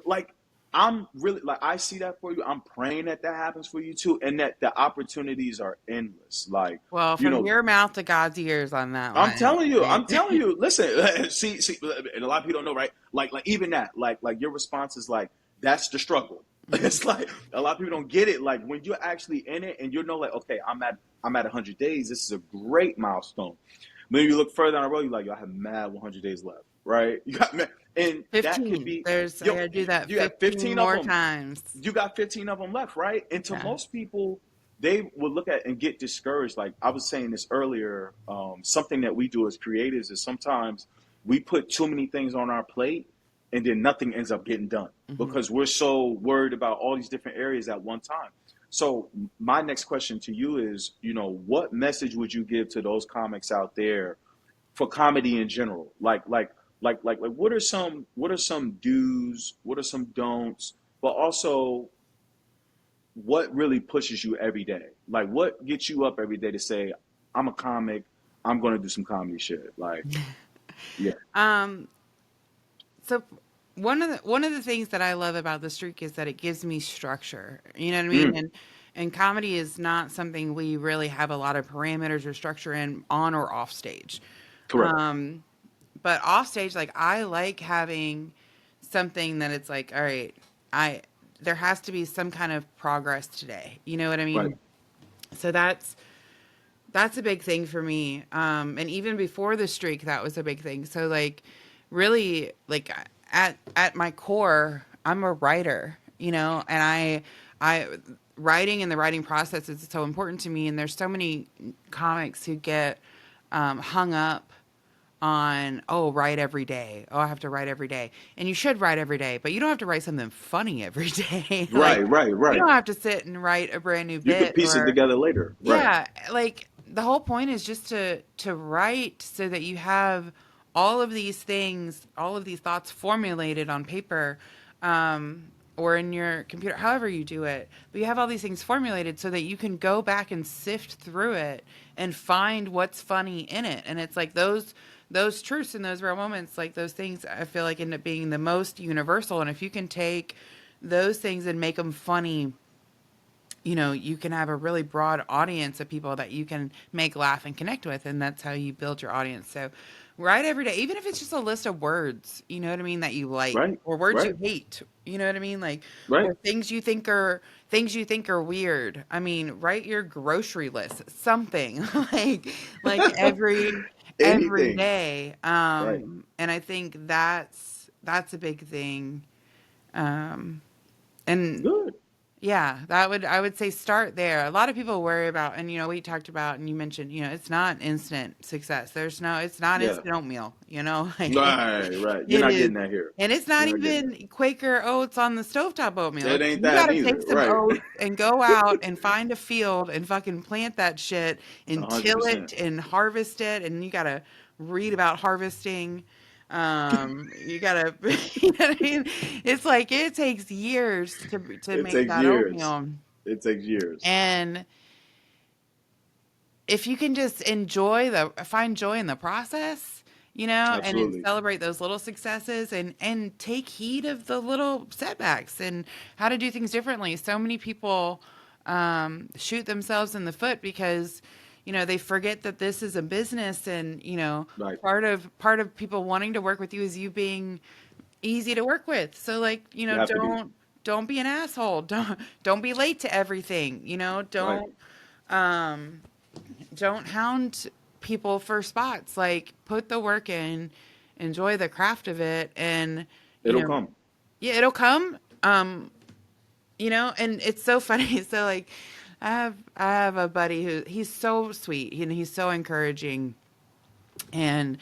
Like, I'm really like, I see that for you. I'm praying that happens for you too. And that the opportunities are endless. Like,
Well,
you
from
know,
your mouth to God's ears on that
I'm
one.
telling you, I'm telling you. Listen, see, and a lot of people don't know, right? Like even that, like your response is like, that's the struggle. It's like a lot of people don't get it. Like when you're actually in it, and like, okay, I'm at 100 days. This is a great milestone. Then you look further down the road, you're like, yo, I have mad 100 days left, right? You got and that could
15.
be,
There's I
yo,
gotta do that
you got
15
15 of
more
them.
times.
You got 15 of them left, right? And to
Yeah.
most people, they will look at and get discouraged. Like I was saying this earlier, something that we do as creatives is sometimes we put too many things on our plate and then nothing ends up getting done
Hmm.
because we're so worried about all these different areas at one time. So my next question to you is, what message would you give to those comics out there for comedy in general? Like what are some do's, what are some don'ts, but also what really pushes you every day? Like what gets you up every day to say, I'm a comic, I'm going to do some comedy shit. Like, yeah.
Um, so one of the things that I love about the streak is that it gives me structure. You know what I mean?
Mm,
And comedy is not something we really have a lot of parameters or structure in on or off stage.
Correct.
But off stage, like I like having something that it's like, all right, I there has to be some kind of progress today. You know what I
Right.
mean? So that's a big thing for me. And even before the streak, that was a big thing. So like, really, like at my core, I'm a writer, you know, and I writing and the writing process is so important to me. And there's so many comics who get hung up on, oh, write every day. Oh, I have to write every day. And you should write every day, but you don't have to write something funny every day. Like
Right. Right.
you
Right.
don't have to sit and write a brand new
You could
bit
piece it
or
together later. Right.
yeah, like the whole point is just to write so that you have all of these things, all of these thoughts formulated on paper, or in your computer, however you do it. But you have all these things formulated so that you can go back and sift through it and find what's funny in it. And it's like those truths and those real moments, like those things, I feel like end up being the most universal. And if you can take those things and make them funny, you know, you can have a really broad audience of people that you can make laugh and connect with. And that's how you build your audience. So write every day, even if it's just a list of words, you know what I mean, that you like,
Right.
or words
Right.
you hate, you know what I mean? Like,
Right.
or things you think are weird. I mean, write your grocery list, something like every
Anything.
day.
Right.
And I think that's a big thing. And
Good.
yeah, I would say start there. A lot of people worry about, and you know, we talked about, and you mentioned, you know, it's not instant success. It's not
Yeah.
instant oatmeal, you know, like
Right. Right. You're
it
not
is,
getting that here.
and it's not
You're not getting that.
even Quaker oats on the stovetop oatmeal.
It ain't
You
that
got to
neither.
take some
Right.
oats and go out and find a field and fucking plant that shit
A
and
hundred
till
percent.
it and harvest it, and you got to read about harvesting. You gotta, you know what I mean? It's like it takes years to
It
make
takes
that
years.
oatmeal.
It takes years.
And if you can just find joy in the process, you know, and then
Absolutely.
celebrate those little successes and take heed of the little setbacks and how to do things differently. So many people shoot themselves in the foot because, you know, they forget that this is a business, and, you know,
Right.
part of people wanting to work with you is you being easy to work with. So like, you
You
know,
have to be.
don't be an asshole. Don't be late to everything. You know,
Right.
um don't hound people for spots. Like put the work in, enjoy the craft of it, and you
It'll
know,
come.
yeah, it'll come. You know, and it's so funny. So like, I have a buddy who he's so sweet and he's so encouraging, and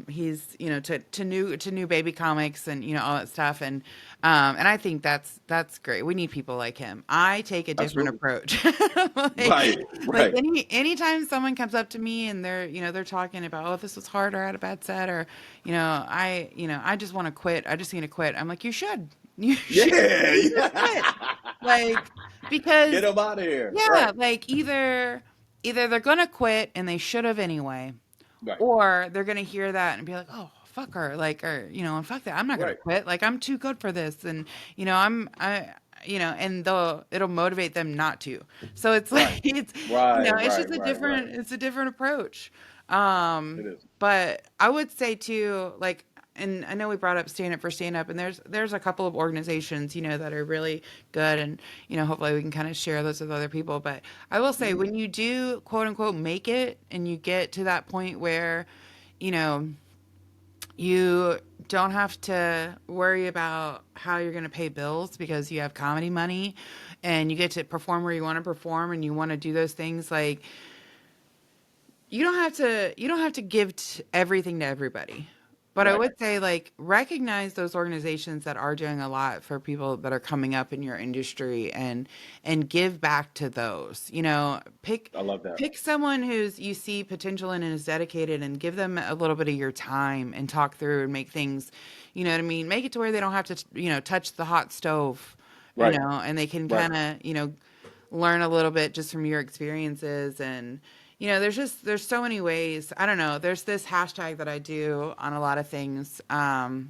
he's, you know, to new baby comics and, you know, all that stuff, and I think that's great. We need people like him. I take a different
Absolutely.
approach.
Right.
Like
Right.
anytime someone comes up to me and they're, you know, they're talking about, oh, this was hard, or I had a bad set, or, I just want to quit, I just need to quit, I'm like, you should,
Yeah.
you should quit,
Yeah.
like,
Get
because
them out of here.
yeah,
Right.
like either they're gonna quit and they should have anyway,
Right.
or they're gonna hear that and be like, "Oh, fuck her," like, or you know, and fuck that, I'm not gonna
Right.
quit. Like, I'm too good for this, and you know, and it'll motivate them not to. So it's
Right.
like it's
Right.
it's
Right.
just
Right. Right.
it's a different approach.
It is.
But I would say too, like, and I know we brought up Stand Up for Stand Up, and there's a couple of organizations, you know, that are really good, and you know, hopefully we can kind of share those with other people. But I will say, when you do quote unquote make it, and you get to that point where, you know, you don't have to worry about how you're going to pay bills because you have comedy money, and you get to perform where you want to perform, and you want to do those things, like, you don't have to give everything to everybody. But I
Right.
would say, like, recognize those organizations that are doing a lot for people that are coming up in your industry, and give back to those. You know,
I love that.
pick someone who's you see potential in and is dedicated, and give them a little bit of your time and talk through and make things, you know what I mean? Make it to where they don't have to, you know, touch the hot stove, you
Right.
know, and they can
Right.
kind of, you know, learn a little bit just from your experiences. And you know, there's so many ways. I don't know, there's this hashtag that I do on a lot of things, and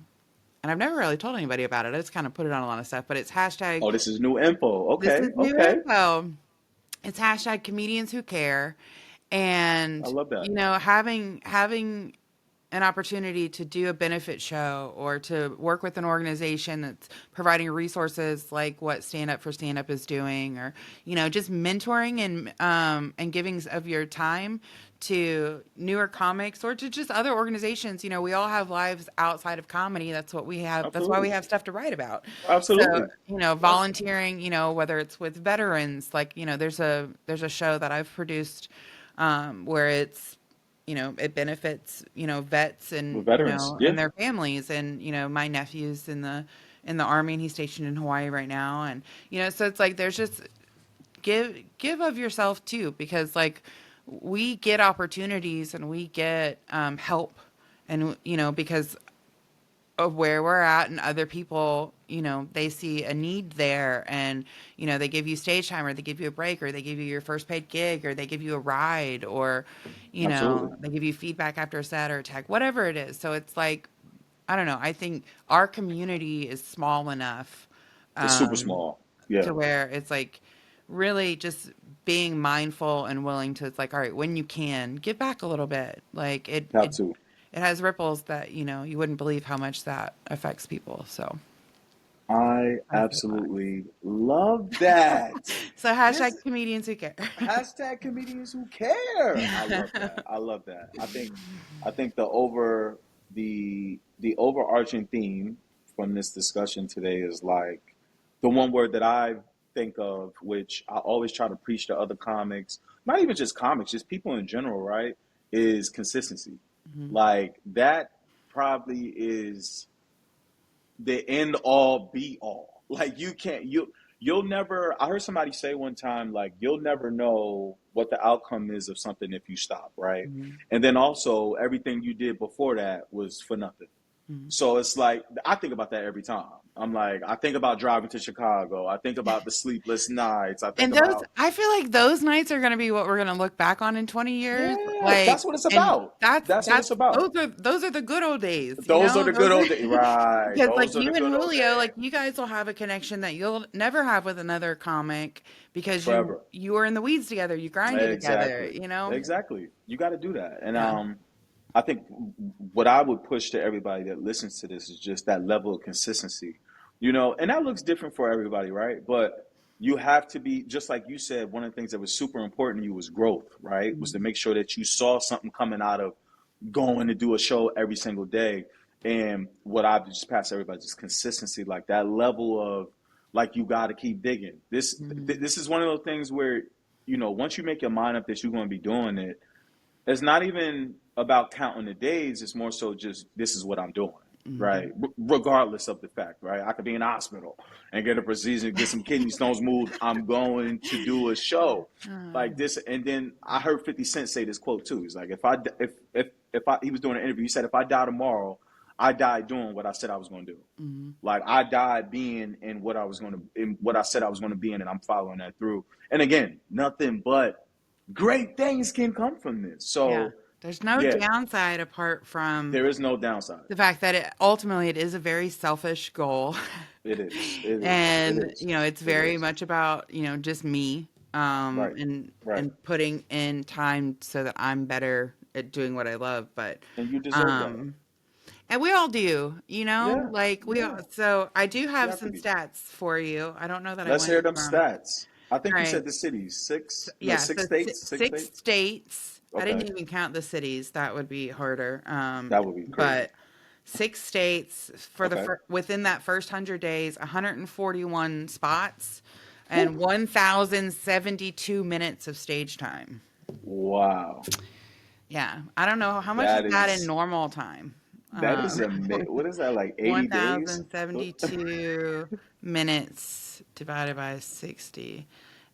I've never really told anybody about it. I just kind of put it on a lot of stuff, but it's hashtag,
Oh, this is new info.
this
Okay.
is new
Okay.
info, it's hashtag comedians who care.
I
And,
love that.
you know, having an opportunity to do a benefit show or to work with an organization that's providing resources like what Stand Up for Stand Up is doing, or, you know, just mentoring and giving of your time to newer comics or to just other organizations. You know, we all have lives outside of comedy. That's what we have. That's why we
Absolutely.
have stuff to write about. So,
Absolutely.
you know,
Yeah.
volunteering, you know, whether it's with veterans, like, you know, there's a show that I've produced where it's, you know, it benefits, you know, vets
With
and, you
veterans.
know,
Yeah.
and their families. And, you know, my nephew's in the army, and he's stationed in Hawaii right now. And, you know, so it's like, there's just give of yourself too, because like we get opportunities and we get help, and, you know, because of where we're at, and other people, you know, they see a need there, and, you know, they give you stage time, or they give you a break, or they give you your first paid gig, or they give you a ride, or, you
Absolutely.
know, they give you feedback after a set or a tag, whatever it is. So it's like, I don't know, I think our community is small enough
It's super
um,
small. Yeah.
to where it's like really just being mindful and willing to, it's like, all right, when you can give back a little bit, like
Have to.
it has ripples that, you know, you wouldn't believe how much that affects people. So
I
I feel that.
absolutely love that.
So
This
hashtag comedians who care.
hashtag comedians who care. I love that. I love that. I think the overarching theme from this discussion today is like the one word that I think of, which I always try to preach to other comics, not even just comics, just people in general, right? Is consistency.
Mhm.
Like that probably is the end all be all. Like you'll never, I heard somebody say one time, like you'll never know what the outcome is of something if you stop, right?
Mhm.
And then also everything you did before that was for nothing.
Mhm.
So it's like I think about that every time. I'm like, I think about driving to Chicago. I think about the sleepless nights. I think
And those,
about,
I feel like those nights are going to be what we're going to look back on in 20 years.
yeah,
Like,
that's what it's
and
about. That's what it's about.
those are the good old days, you
Those are
know?
the good
Those are,
old days. Right.
because like
Those are the
you and
good old
Julio, like
days.
you guys will have a connection that you'll never have with another comic, because
Forever.
you were in the weeds together, you grinded together,
Exactly.
you know?
Exactly. You got to do that. And
Yeah.
I think what I would push to everybody that listens to this is just that level of consistency. And that looks different for everybody, right? But you have to be, just like you said, one of the things that was super important to you was growth, right? Was to
Mhm.
make sure that you saw something coming out of going to do a show every single day. And what I've just passed everybody is consistency, like that level of like you got to keep digging.
Mhm.
This is one of those things where once you make your mind up that you're going to be doing it, it's not even about counting the days. It's more so just this is what I'm doing, right?
Mhm.
Regardless of the fact, right? I could be in the hospital and get a procedure, get some kidney stones moved. I'm going to do a show like
Um,
this. And then I heard 50 Cent say this quote too. He's like, if I he was doing an interview, he said, if I die tomorrow, I died doing what I said I was going to do.
mhm.
Like I died being in what I said I was going to be in, and I'm following that through. And again, nothing but great things can come from this.
Yeah.
So
There's no
yeah,
downside apart from
there is no downside.
the fact that ultimately it is a very selfish goal.
It is. It is. It
And,
is.
you know, it's
It
very
is.
much about, you know, just me,
Right. Right.
and putting in time so that I'm better at doing what I love. But,
And you deserve that.
um, and we all do, you know,
Yeah.
like we all,
Yeah.
so I do
You
have
have to
some
be.
stats for you. I don't know that I
Let's
went
hear them
from,
stats. I
all
think you
right.
said the cities. Six, no,
Yeah.
six
So
states. Six
six
states.
states. I
Okay.
didn't even count the cities. That would be harder.
That would be crazy.
But six states for the
Okay.
within that first 100 days, 141 spots,
Whew.
and 1,072 minutes of stage time.
Wow.
Yeah, I don't know how much is
That
that in
is
normal time.
that is
Um,
amazing. What is that, like 80 days?
1,072 minutes divided by 60.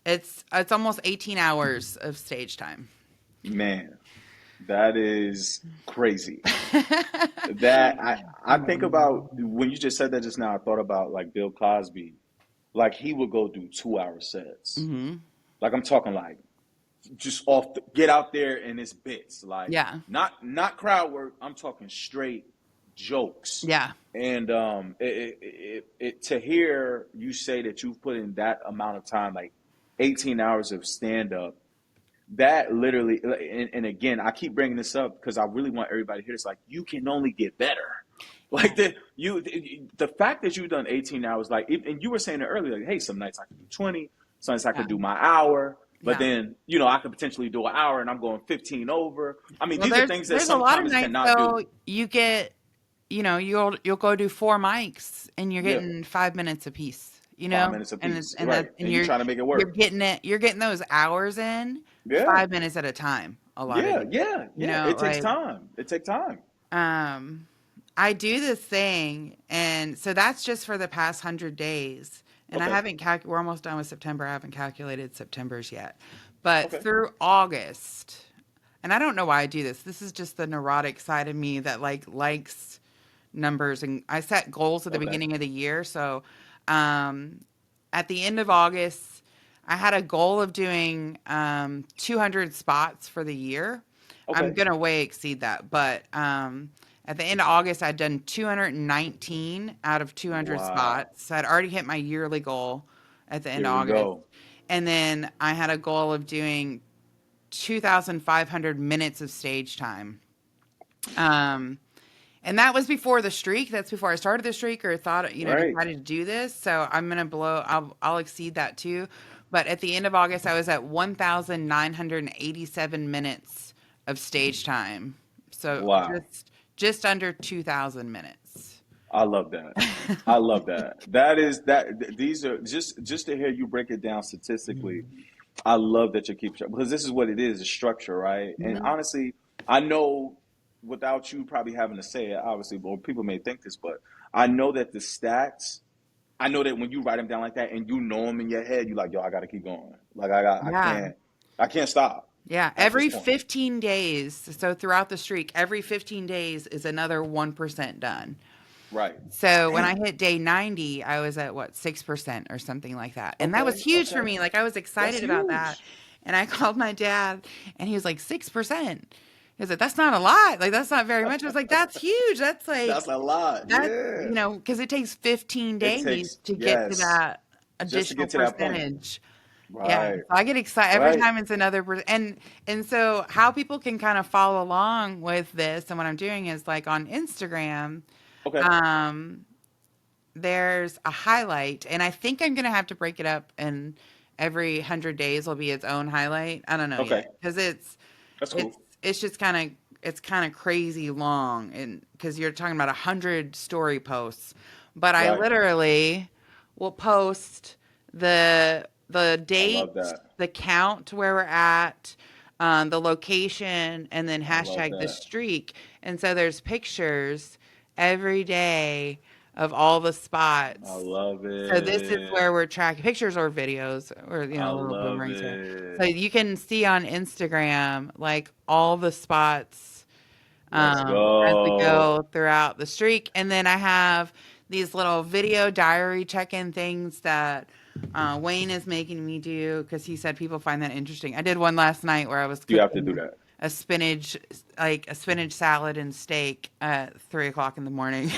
It's almost 18 hours of stage time.
Man, that is crazy. That I think about when you just said that just now, I thought about like Bill Cosby. Like he would go do 2 hour sets.
Hmm.
Like I'm talking like just get out there and it's bits. Like
Yeah,
not crowd work. I'm talking straight jokes.
yeah.
And to hear you say that you've put in that amount of time, like 18 hours of stand up, that literally, and again, I keep bringing this up because I really want everybody to hear this. Like, you can only get better.
Yeah.
Like the fact that you've done 18 hours, like, and you were saying it earlier, like, hey, some nights I could do 20, some nights I
Yeah.
could do my hour, but
Yeah.
then, I could potentially do an hour and I'm going 15 over. I mean,
Well,
these are things that
there's a
some
lot of
comics
nights
cannot
though
do.
you get, you'll go do 4 mics and you're
Yeah,
getting 5 minutes a piece,
5 minutes a
and
piece, right?
and
And you're trying to make it
you're
work.
getting those hours in
Yeah,
5 minutes at a time a lot of
yeah,
days.
yeah, yeah. It takes
Like
time. It takes time.
um I do this thing, and so that's just for the past 100 days. And I
Okay,
haven't we're almost done with September. I haven't calculated September's yet. But
okay,
through August, and I don't know why I do this. This is just the neurotic side of me that likes numbers, and I set goals at the
okay,
beginning of the year. So, um, at the end of August, I had a goal of doing 200 spots for the year. I'm
okay.
gonna way exceed that, but at the end of August, I'd done 219 out of 200
Wow.
spots. So I'd already hit my yearly goal at the end
Here
of
we
August,
go.
and then I had a goal of doing 2,500 minutes of stage time. Um, and that was before the streak. That's before I started the streak or thought,
Right.
decided to do this. So I'm going to I'll exceed that too. But at the end of August, I was at 1,987 minutes of stage time. So
Wow.
just under 2,000 minutes.
I love that. I love that. That is that. These are just to hear you break it down statistically. I love that you keep because this is what it is, a structure, right? And
Mm-hmm.
honestly, I know without you probably having to say it, obviously, or people may think this, but I know that the stats. I know that when you write them down like that and you know them in your head, you're like, yo, I got to keep going. Like
Yeah.
I can't stop
Yeah,
at this
every
point.
15 days, so throughout the streak, every 15 days is another 1% done.
Right.
So when I
Damn.
hit day 90, I was at what, 6% or something like that. And that was
Okay.
huge for
Okay.
me. Like I was
That's
excited about that.
huge.
And I called my dad and he was like, 6%. He was like, that's not a lot. Like that's not very much. I was like, that's huge. That's
That's
like,
a lot.
that's,
Yeah.
because it takes 15
It
days
takes,
to get to
yes,
that
just to
additional
get to that point.
percentage. Yeah,
Right.
so I get excited every
Right.
time it's another and so how people can kind of follow along with this and what I'm doing is like on Instagram,
Okay.
um, there's a highlight, and I think I'm gonna have to break it up, and every 100 days will be its own highlight. I don't know
Okay.
yet because
That's
it's
cool.
it's just kind of crazy long, and because you're talking about 100 story posts, but I
Right.
literally will post the
I
date,
love that.
the count where we're at, the location, and then
I love
hashtag the
that.
streak. And so there's pictures every day of all the
I
spots.
love
So this is
it.
where we're tracking pictures or videos or
I
little
love
boomerangs here. So
it.
you can see on Instagram like all the spots
Let's
as we
go.
go throughout the streak. And then I have these little video diary check-in things that Wayne is making me do because he said people find that interesting. I did one last night where I was
You have to do
cooking
that.
a spinach salad and steak at 3 o'clock in the morning.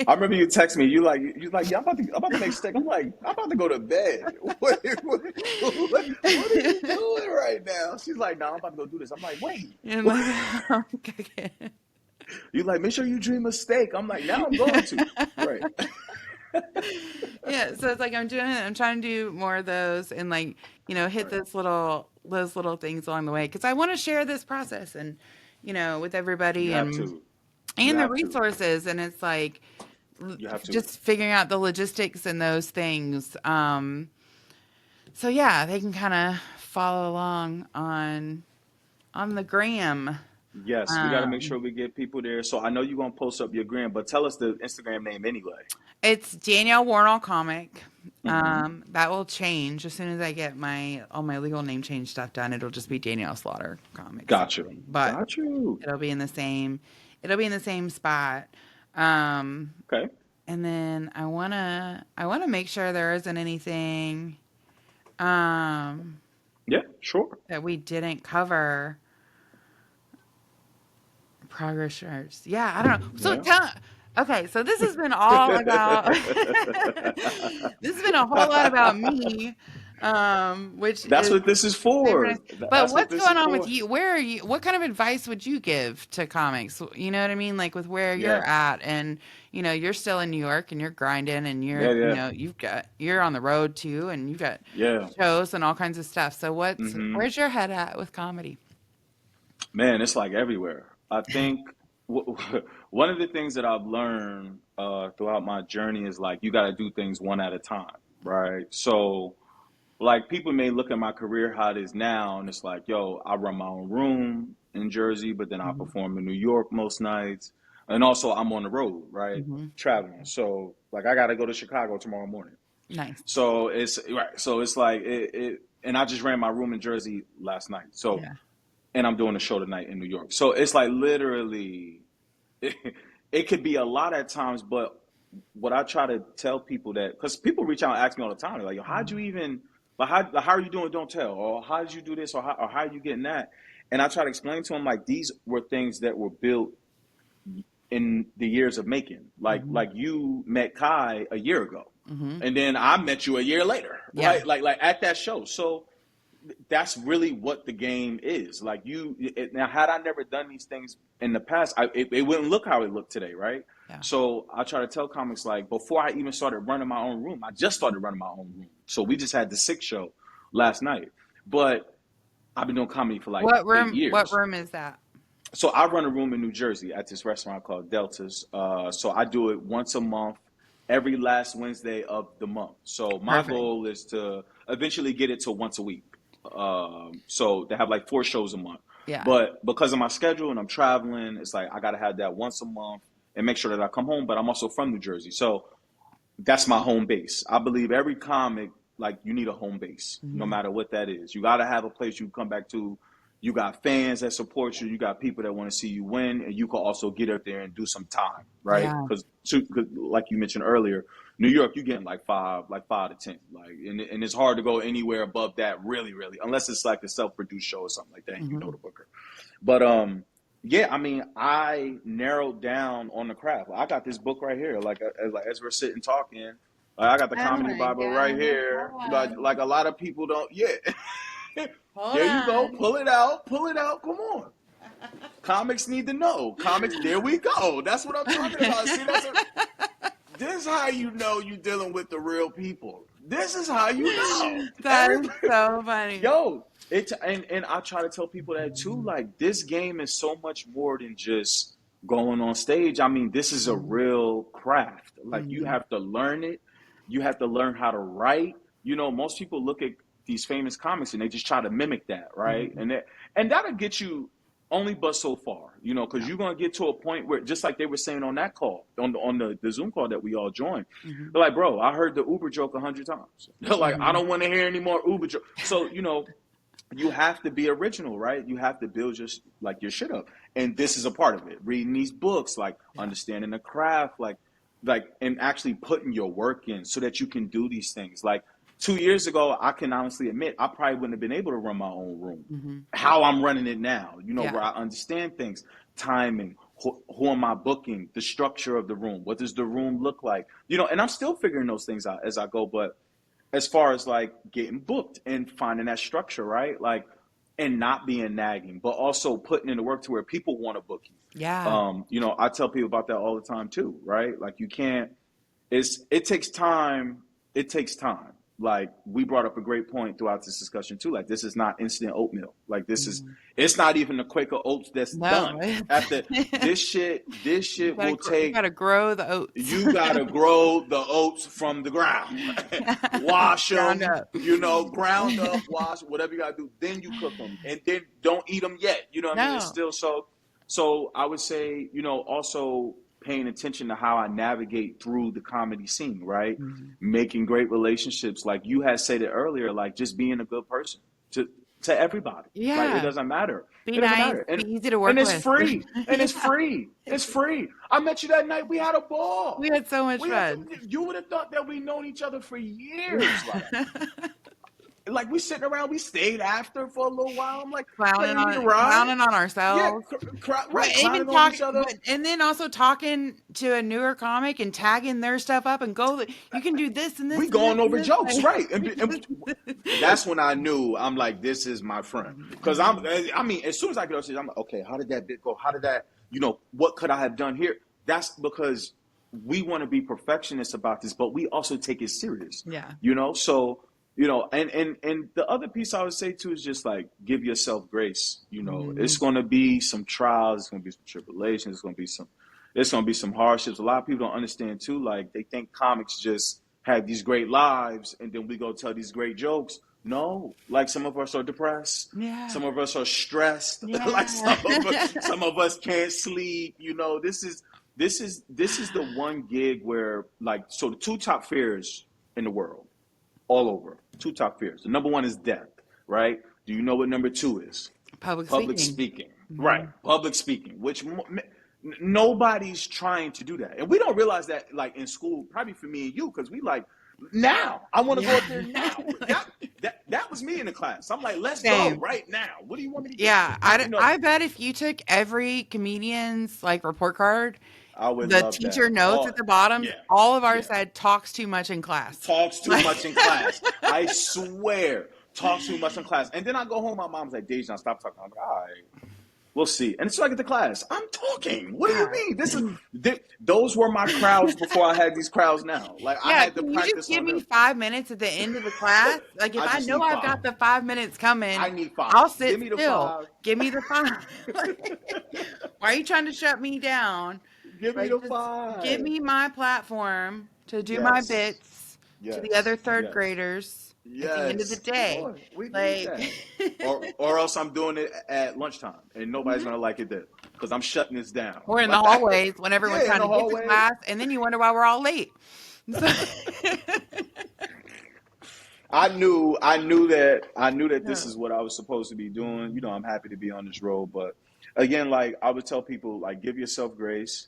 I
Like,
remember you text me. You like, yeah, I'm about to make steak. I'm like, I'm about to go to bed. What are you doing right now? She's like, no, I'm about to go do this. I'm like, wait.
and like I'm cooking.
You like, make sure you dream of steak. I'm like, now I'm going to. Right.
Yeah, so it's like I'm trying to do more of those and like, hit
Right.
those little things along the way because I want to share this process and, with
You
everybody
have
and
to. You
the
have to.
resources, and it's like
You have to.
just figuring out the logistics and those things. So yeah, they can kind of follow along on the gram.
Yes, we got to make
Um,
sure we get people there. So I know you're gonna post up your gram, but tell us the Instagram name anyway.
it's Danielle Wornall Comic.
Hmm.
That will change as soon as I get all my legal name change stuff done. It'll just be Danielle Slaughter Comics,
Got you.
but
Got you.
it'll be in the same. It'll be in the same spot. Um,
Okay.
and then I wanna make sure there isn't anything um,
Yeah, sure.
that we didn't cover. Progress charts. Yeah, I don't know. So
Yeah.
okay, so this has been all about this has been a whole lot about me. which
That's
is
what this is
super
for.
nice. But
That's what
what's
this is
going on with
for.
you? Where are you? What kind of advice would you give to comics? You know what I mean? Like with where you're
Yeah.
at, and you're still in New York, and you're grinding, and
Yeah. Yeah.
you're on the road too, and you've got
Yeah.
shows and all kinds of stuff. So
Hmm.
where's your head at with comedy?
Man, it's like everywhere. I think one of the things that I've learned throughout my journey is like you got to do things one at a time, right? So, like people may look at my career how it is now, and it's like, yo, I run my own room in Jersey, but then I
Hmm.
perform in New York most nights, and also I'm on the road, right,
Hmm.
traveling. So, like, I got to go to Chicago tomorrow morning.
Nice.
So it's right. So it's like and I just ran my room in Jersey last night. So
Yeah.
and I'm doing a show tonight in New York. So it's like literally, it, it could be a lot at times. But what I try to tell people that, because people reach out and ask me all the time, they're like, "Yo, how'd you even, like, how are you doing? Don't tell, or how did you do this, or how are you getting that?" And I try to explain to them like these were things that were built in the years of making.
Hmm.
Like you met Kai a year ago,
Hmm.
and then I met you a year later,
Yeah.
right? Like at that show. So that's really what the game is. Like now, had I never done these things in the past, it wouldn't look how it looked today, right?
Yeah.
So I try to tell comics like before I even started running my own room, I just started running my own room. So we just had the six show last night, but I've been doing comedy for like
What
eight
room? What
years.
room is that?
So I run a room in New Jersey at this restaurant called Deltas. So I do it once a month, every last Wednesday of the month. So my
Perfect.
goal is to eventually get it to once a week. So they have like four shows a month.
Yeah.
But because of my schedule and I'm traveling, it's like I got to have that once a month and make sure that I come home. But I'm also from New Jersey. So that's my home base. I believe every comic, like you need a home base, no
Hmm.
matter what that is. You got to have a place you come back to. You got fans that support you. You got people that want to see you win, and you can also get up there and do some time, right?
Yeah.
Because, like you mentioned earlier, New York, you getting like 5 to 10, like, and it's hard to go anywhere above that, really, really, unless it's like a self-produced show or something like that, and you know
Hmm.
the booker. But yeah, I mean, I narrowed down on the craft. I got this book right here, like as we're sitting talking, I got the
Oh
comedy
my
Bible right
God.
here.
Hold
Like
on.
a lot of people don't. Yeah,
Hold
there you go.
on.
Pull it out. Pull it out. Come on. Comics need to know. Comics. There we go. That's what I'm talking about. See, this is how you know you're dealing with the real people. This is how you know.
That is
Everybody.
so funny.
Yo, and I try to tell people that too. Like this game is so much more than just going on stage. I mean, this is a real craft. Like you
Hmm.
have to learn it. You have to learn how to write. You know, most people look at these famous comics and they just try to mimic that, right?
Hmm.
And that'll get you only but so far, you know, because
Yeah.
you're gonna get to a point where just like they were saying on that call, on the Zoom call that we all joined,
Hmm.
they're like, bro, I heard the Uber joke 100 times. They're like, I
Hmm.
don't want to hear any more Uber joke. So, you know, you have to be original, right? You have to build just like your shit up. And this is a part of it. Reading these books, like
Yeah.
understanding the craft, and actually putting your work in so that you can do these things. Like 2 years ago, I can honestly admit I probably wouldn't have been able to run my own room.
Hmm.
How I'm running it now, you know,
Yeah.
where I understand things, timing, who am I booking, the structure of the room, what does the room look like, you know, and I'm still figuring those things out as I go. But as far as like getting booked and finding that structure, right? Like, and not being nagging, but also putting in the work to where people want to book you.
Yeah.
You know, I tell people about that all the time too, right? Like you can't, it takes time. It takes time. Like we brought up a great point throughout this discussion too. Like this is not instant oatmeal. Like
Mhm.
it's not even the Quaker oats that's
No,
done. After this
you
shit will
you
take.
gotta grow the oats.
You gotta grow the oats from the ground, wash
Ground
them,
up.
you know, ground up, wash, whatever you gotta do. Then you cook them, and then don't eat them yet. You know what I mean? It's
No.
still so. So I would say, you know, also paying attention to how I navigate through the comedy scene, right?
Mhm.
Making great relationships, like you had said it earlier, like just being a good person to everybody. Like it
Yeah.
doesn't matter.
Be
It doesn't
nice,
matter,
be easy to
and
work
it's
with.
free, and it's
Yeah.
free. It's free. I met you that night. We had a
We
ball.
had so much
We had
fun.
some. You would have thought that we known each other for years.
Yeah.
Like like we sitting around, we stayed after for a little while. I'm like,
clowning
you need a ride?
clowning on
Yeah,
ourselves. But
right,
even
clowning on each
talking,
other.
but and then also talking to a newer comic and tagging their stuff up and go. You can do this and
We
this and this
going
and
over
this.
jokes,
Like,
right? And that's when I knew I'm like, this is my friend. Because I mean, as soon as I get upstairs, I'm like, okay, how did that bit go? How did that, what could I have done here? That's because we want to be perfectionists about this, but we also take it serious.
Yeah.
So, and the other piece I would say too is just like give yourself grace. It's gonna be some trials, it's gonna be some tribulations, it's gonna be some hardships. A lot of people don't understand too, like they think comics just have these great lives and then we go tell these great jokes. No, like some of us are depressed.
Yeah.
Some of us are stressed.
Yeah.
Like some of us can't sleep. This is the one gig where so the two top fears in the world, all over, two top fears. The number one is death, right? Do you know what number two is?
Public
Speaking. Right. Public speaking, which nobody's trying to do that. And we don't realize that like in school, probably for me and you, because we like, now, I want to go up there now. That was me in the class. I'm like, let's go right now. What do you want me to do?
Yeah, I bet if you took every comedian's like report card,
I would
the
love
teacher
that.
notes at the bottom,
yeah,
all of ours said talks too much in class.
Talks too much in class. I swear, talks too much in class. And then I go home, my mom's like, Dajon, stop talking. I'm like, all right. We'll see. And so I get to class. I'm talking. What do you mean? Those were my crowds before I had these crowds now. Like I had to
can
practice
you just give
on
me
them.
5 minutes at the end of the class? Like if I know I've got the 5 minutes coming,
I need 5.
I'll sit
Give me the
still.
5.
Give me the 5. Why are you trying to shut me down?
Give me the 5.
Give me my platform to do my bits to the other third graders. At the end of the day,
we need that. or else I'm doing it at lunchtime, and nobody's gonna like it then because I'm shutting this down.
Or in the hallways when everyone's trying to get to class, and then you wonder why we're all late.
I knew that this is what I was supposed to be doing. I'm happy to be on this road, but again, like I would tell people, like give yourself grace.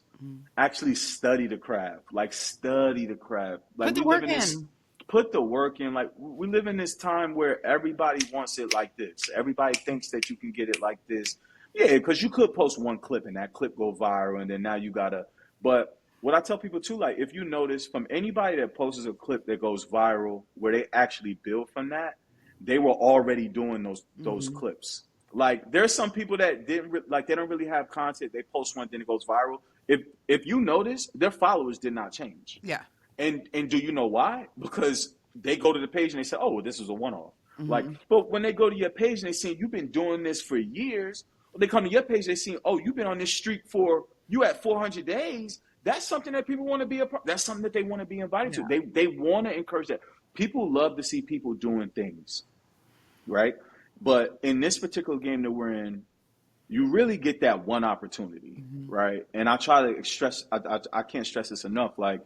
Actually study the craft. Like study the craft. Like
put the work in.
Put the work in. Like we live in this time where everybody wants it like this. Everybody thinks that you can get it like this. Yeah, because you could post one clip and that clip go viral, and then now you gotta. But what I tell people too, like if you notice from anybody that posts a clip that goes viral, where they actually build from that, they were already doing those clips. Like there's some people that they don't really have content. They post one, then it goes viral. If you notice, their followers did not change.
Yeah.
And do you know why? Because they go to the page and they say, oh, this is a one-off. But when they go to your page and they see you've been doing this for years, they come to your page, they see, oh, you've been on this streak you at 400 days. That's something that people want to be a part. That's something that they want to be invited to. They want to encourage that. People love to see people doing things, right? But in this particular game that we're in, you really get that one opportunity, right? And I try to stress, I can't stress this enough, like,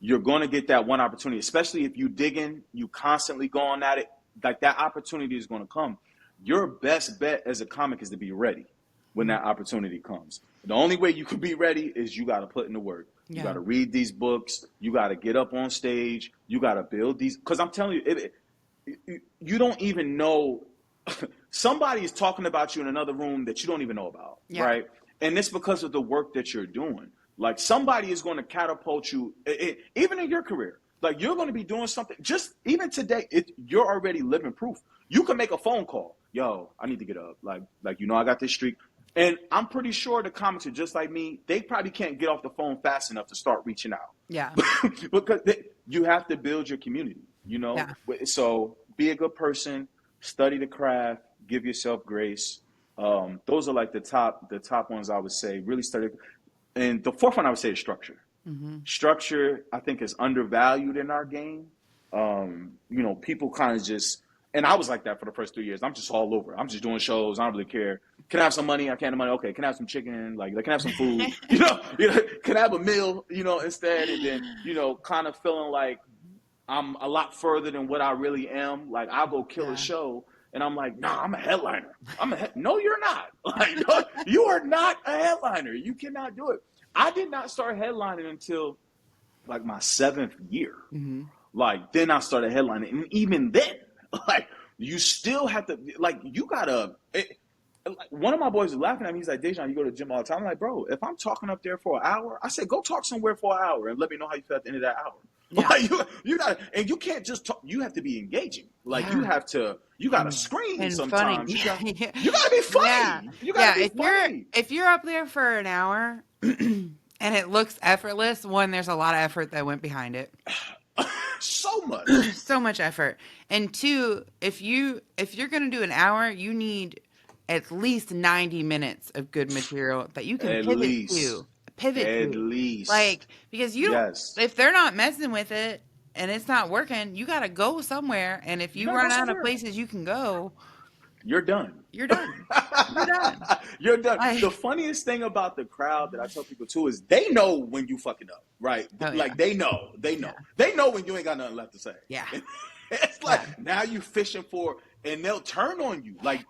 you're going to get that one opportunity, especially if you dig in, you constantly going at it, like that opportunity is going to come. Your best bet as a comic is to be ready when that opportunity comes. The only way you can be ready is you got to put in the work. You got to read these books. You got to get up on stage. You got to build these. Because I'm telling you, you don't even know. Somebody is talking about you in another room that you don't even know about, right? And it's because of the work that you're doing. Like somebody is going to catapult you, even in your career. Like you're going to be doing something. Just even today, you're already living proof. You can make a phone call. Yo, I need to get up. Like I got this streak. And I'm pretty sure the comics are just like me. They probably can't get off the phone fast enough to start reaching out. Yeah. Because you have to build your community, Yeah. So be a good person, study the craft, give yourself grace. Those are like the top ones I would say. Really study. And the fourth one I would say is structure. Structure, I think, is undervalued in our game. People kind of just, and I was like that for the first 3 years. I'm just all over. I'm just doing shows. I don't really care. Can I have some money? I can't have money. Okay. Can I have some chicken? Like can I have some food? Can I have a meal? Instead, and then kind of feeling like I'm a lot further than what I really am. Like I'll go kill a show. And I'm like, nah, I'm a headliner. No, you're not. Like, no, you are not a headliner. You cannot do it. I did not start headlining until like my 7th year. Like then I started headlining. And even then, like you still have to, like, you gotta. Like, one of my boys was laughing at me. He's like, Dajon, you go to the gym all the time. I'm like, bro, if I'm talking up there for an hour, I said, go talk somewhere for an hour and let me know how you feel at the end of that hour.
Yeah.
Like, you gotta, and you can't just talk. You have to be engaging. Like, you gotta scream
and
sometimes.
funny.
You gotta be funny.
Yeah.
You gotta be funny.
If you're up there for an hour and it looks effortless, one, there's a lot of effort that went behind it.
So much.
So much effort. And two, if you're gonna do an hour, you need at least 90 minutes of good material that you can pivot to.
At least.
Like, because you don't, if they're not messing with it and it's not working, you got to go somewhere. And if you run out of places you can go,
you're done.
You're done. You're done.
You're done. The funniest thing about the crowd that I tell people too is they know when you fucking up, right? Like, they know.
Yeah.
They know when you ain't got nothing left to say.
Yeah.
It's like, now you fishing for, and they'll turn on you like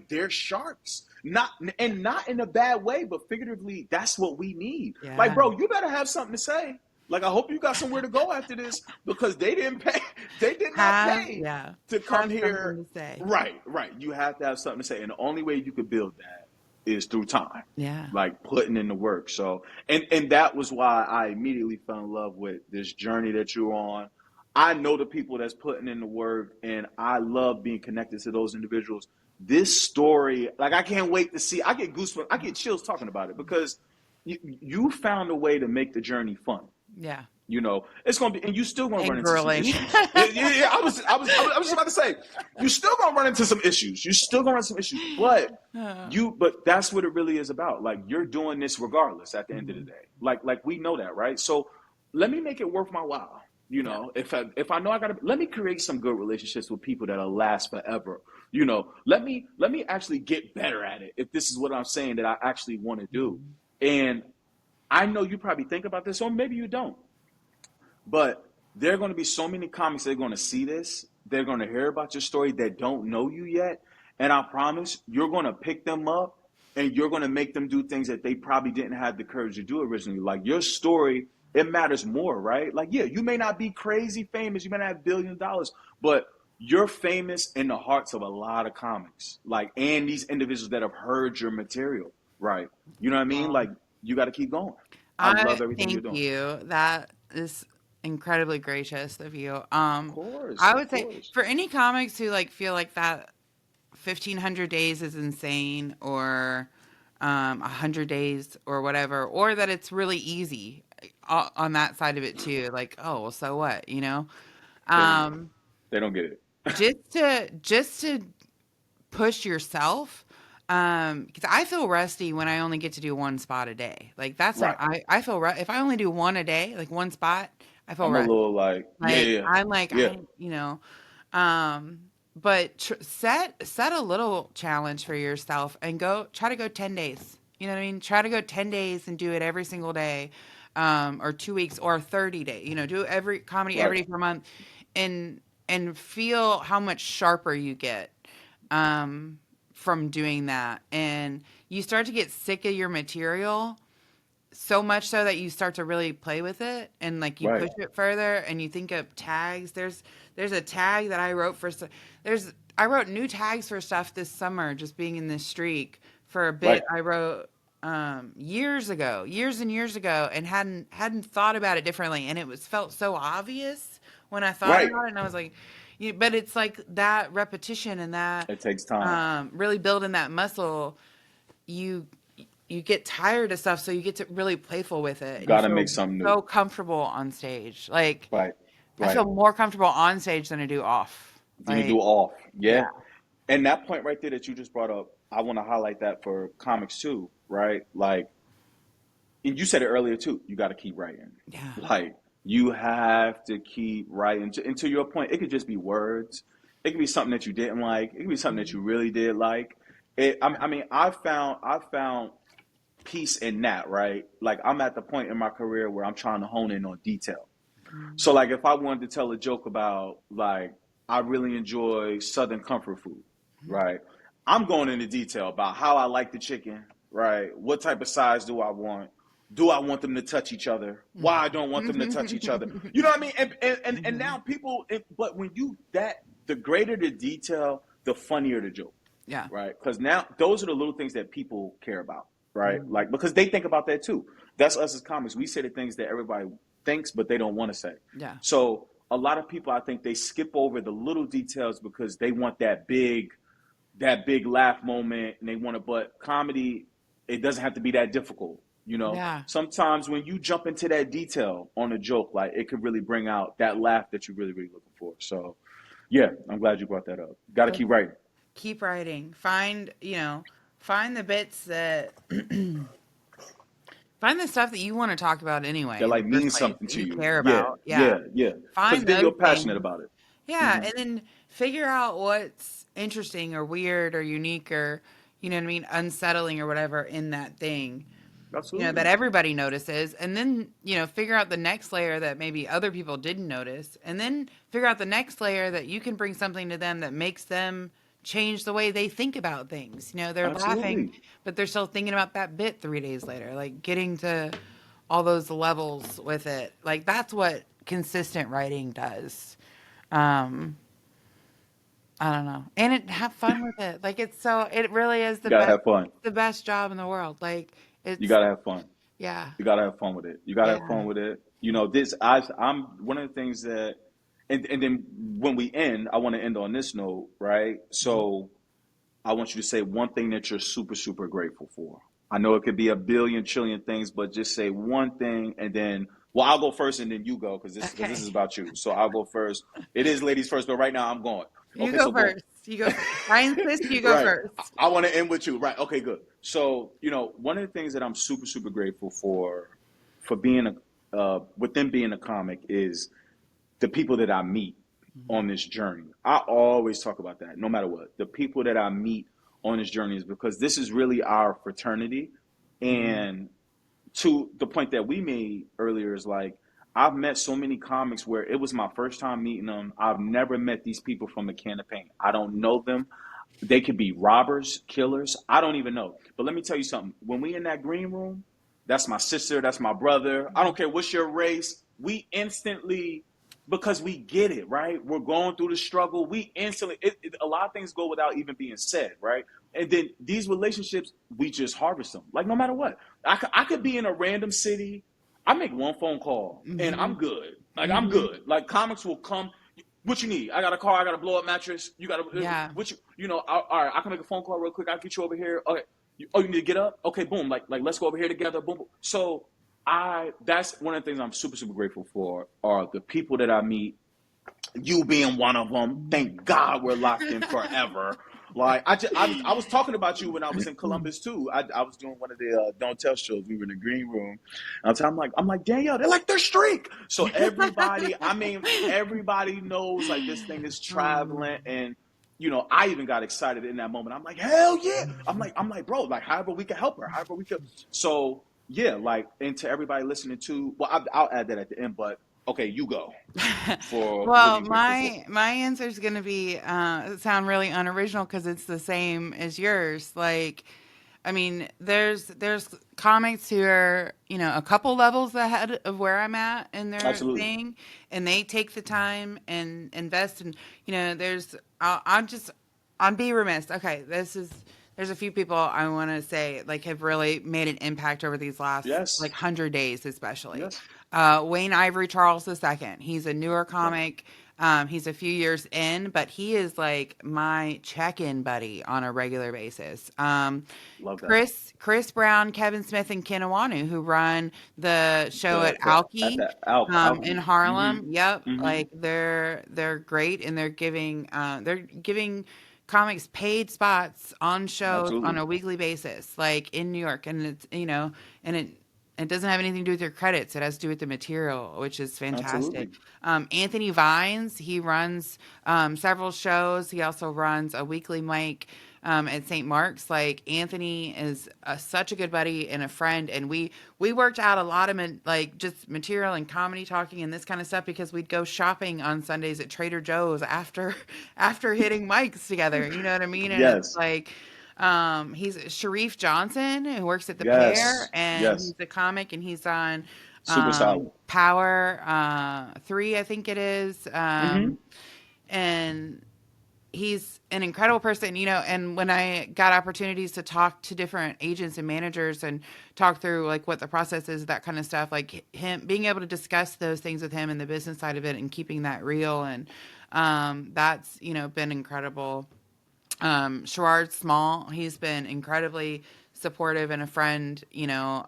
they're sharks. Not in a bad way, but figuratively, that's what we need.
Yeah.
Like, bro, you better have something to say. Like, I hope you got somewhere to go after this, because they didn't pay. They did not pay to come here.
To say.
Right. You have to have something to say, and the only way you could build that is through time.
Yeah.
Like, putting in the work. So, and that was why I immediately fell in love with this journey that you're on. I know the people that's putting in the work, and I love being connected to those individuals. This story, like, I can't wait to see. I get goosebumps. I get chills talking about it, because you found a way to make the journey fun.
Yeah.
You know, it's gonna be, and you still gonna run into
grilling.
some issues. Yeah. I was just about to say, you still gonna run into some issues. But that's what it really is about. Like, you're doing this regardless at the end of the day. Like we know that, right? So let me make it worth my while. You know, if I know I gotta, let me create some good relationships with people that'll last forever. You know, let me actually get better at it, if this is what I'm saying that I actually want to do. And I know you probably think about this, or maybe you don't. But there are going to be so many comics that are going to see this. They're going to hear about your story that don't know you yet. And I promise you're going to pick them up, and you're going to make them do things that they probably didn't have the courage to do originally. Like, your story, it matters more, right? Like, yeah, you may not be crazy famous. You may not have billions of dollars, but you're famous in the hearts of a lot of comics. Like, and these individuals that have heard your material, right? You know what I mean? Like, you got to keep going. I love everything you're doing.
Thank you. That is incredibly gracious of you.
Of course.
I would say for any comics who like feel like that 1,500 days is insane, or 100 days or whatever, or that it's really easy on that side of it too. Like, oh, well, so what, you know?
They don't get it.
just to push yourself. Because I feel rusty when I only get to do one spot a day. Like, that's
right.
I feel if I only do one a day, like one spot, I feel
I'm
rusty.
a little like yeah.
I'm like,
yeah.
you know, but set a little challenge for yourself and try to go 10 days. You know what I mean? Try to go 10 days and do it every single day, or 2 weeks or 30 days. You know, do every comedy every day for a month, and feel how much sharper you get. From doing that, and you start to get sick of your material, so much so that you start to really play with it, and like you push it further, and you think of tags. There's a tag that I wrote for. I wrote new tags for stuff this summer, just being in this streak for a bit. I wrote years and years ago, and hadn't thought about it differently, and it felt so obvious when I thought about it, and I was like. But it's like that repetition and that
it takes time.
Really building that muscle. You get tired of stuff, so you get to really playful with it.
You gotta make something new.
So comfortable on stage, like
right.
I feel more comfortable on stage than I do off.
Than you do off, yeah. And that point right there that you just brought up, I want to highlight that for comics too, right? Like, and you said it earlier too. You got to keep writing.
Yeah.
Like. You have to keep writing. And to your point, it could just be words. It could be something that you didn't like. It could be something that you really did like. I found peace in that, right? Like, I'm at the point in my career where I'm trying to hone in on detail. So, like, if I wanted to tell a joke about, like, I really enjoy Southern comfort food, right? I'm going into detail about how I like the chicken, right? What type of size do I want? Do I want them to touch each other? Why I don't want them to touch each other? You know what I mean? And now people, but when you the greater the detail, the funnier the joke,
Yeah.
right? Because now those are the little things that people care about, right?
Mhm.
Like because they think about that too. That's us as comics. We say the things that everybody thinks, but they don't want to say.
Yeah.
So a lot of people, I think, they skip over the little details because they want that big laugh moment, and they want to. But comedy, it doesn't have to be that difficult. You know,
Yeah.
sometimes when you jump into that detail on a joke, like it could really bring out that laugh that you're really, really looking for. So, yeah, I'm glad you brought that up. Got to keep writing.
Keep writing. Find the bits that find the stuff that you want to talk about anyway
That
in the
like
first
means
place
something
that
to
you
you.
care
Yeah,
about. Yeah.
yeah, yeah. Because
Find
then
those
you're passionate
things.
about it.
Yeah, and then figure out what's interesting or weird or unique or you know what I mean, unsettling or whatever in that thing. That
Absolutely.
everybody notices, and then figure out the next layer that maybe other people didn't notice, and then figure out the next layer that you can bring something to them that makes them change the way they think about things. They're laughing,
Absolutely.
but they're still thinking about that bit 3 days later, like getting to all those levels with it. Like that's what consistent writing does. um I don't know, and have fun with it. Like it really is
You
the
gotta
best.
have fun.
It's the best job in the world. Like
You
it's
gotta have fun.
yeah.
You gotta have fun with it. You gotta have
Yeah.
fun with it. I'm one of the things that, and then when we end, I want to end on this note, right? So I want you to say one thing that you're super, super grateful for. I know it could be a billion trillion things, but just say one thing, and then, well, I'll go first, and then you go because this is
Okay.
about you. So I'll go first. It is ladies first, but right now I'm going.
You
Okay,
go
so boom.
first. You go first. I insist you go
Right.
first.
I want to end with you. Right. Okay, good. So, one of the things that I'm super, super grateful for being within being a comic is the people that I meet on this journey. I always talk about that, no matter what. The people that I meet on this journey is because this is really our fraternity.
Mhm.
And to the point that we made earlier is like, I've met so many comics where it was my first time meeting them. I've never met these people from a can of paint. I don't know them. They could be robbers, killers. I don't even know. But let me tell you something. When we in that green room, that's my sister, that's my brother. I don't care what's your race. We instantly, because we get it, right? We're going through the struggle. We instantly, a lot of things go without even being said, right? And then these relationships, we just harvest them. Like no matter what, I could be in a random city. I make one phone call and I'm
Mhm.
good. Like I'm
Mhm.
good. Like comics will come. What you need? I got a car. I got a blow up mattress. You got a
Yeah.
what all right. I can make a phone call real quick. I'll get you over here. Okay. You need to get up. Okay. Boom. Like let's go over here together. Boom. Boom. So that's one of the things I'm super super grateful for are the people that I meet. You being one of them. Thank God we're locked in forever. Like I was talking about you when I was in Columbus too. I was doing one of the Don't Tell shows. We were in the green room. And I'm like Danielle. They're like they're streak. So everybody, I mean everybody knows like this thing is
Oh.
traveling and. I even got excited in that moment. I'm like, hell yeah! I'm like, bro, like, however we can help her, however we could. So yeah, like, and to everybody listening to, well, I'll add that at the end. But okay, you go for what are
Well,
you grateful for?
my answer is going to be sound really unoriginal because it's the same as yours. Like, I mean, there's comics who are a couple levels ahead of where I'm at in their
Absolutely.
thing, and they take the time and invest. And there's I'd be remiss. Okay, there's a few people I want to say like have really made an impact over these last like
Yes.
100 days, especially.
Yes.
Wayne Ivory Charles II. He's a newer
Right.
comic. He's a few years in, but he is like my check-in buddy on a regular basis.
Love that.
Chris Brown, Kevin Smith, and Ken Awanu, who run the show at
The at
Alki
the
in
alchemy. Mm-hmm.
Harlem. Yep,
Mm-hmm.
like they're great, and they're giving comics paid spots on shows on
Absolutely.
a weekly basis, like in New York, and and it doesn't have anything to do with your credits. It has to do with the material, which is fantastic.
Absolutely.
Anthony Vines, he runs several shows. He also runs a weekly mic at St. Mark's. Like Anthony is such a good buddy and a friend, and we worked out a lot of like just material and comedy talking and this kind of stuff because we'd go shopping on Sundays at Trader Joe's after after hitting mics together. You know what I mean? And it's
Yes.
like he's Sharif Johnson who works at the Pair,
Yes.
and
Yes.
he's a comic, and he's on
Super solid.
Power 3, I think it is.
Mm-hmm.
And he's an incredible person, and when I got opportunities to talk to different agents and managers and talk through like what the process is, that kind of stuff, like him being able to discuss those things with him and the business side of it and keeping that real. And that's, been incredible. Sherrod Small, he's been incredibly supportive and a friend,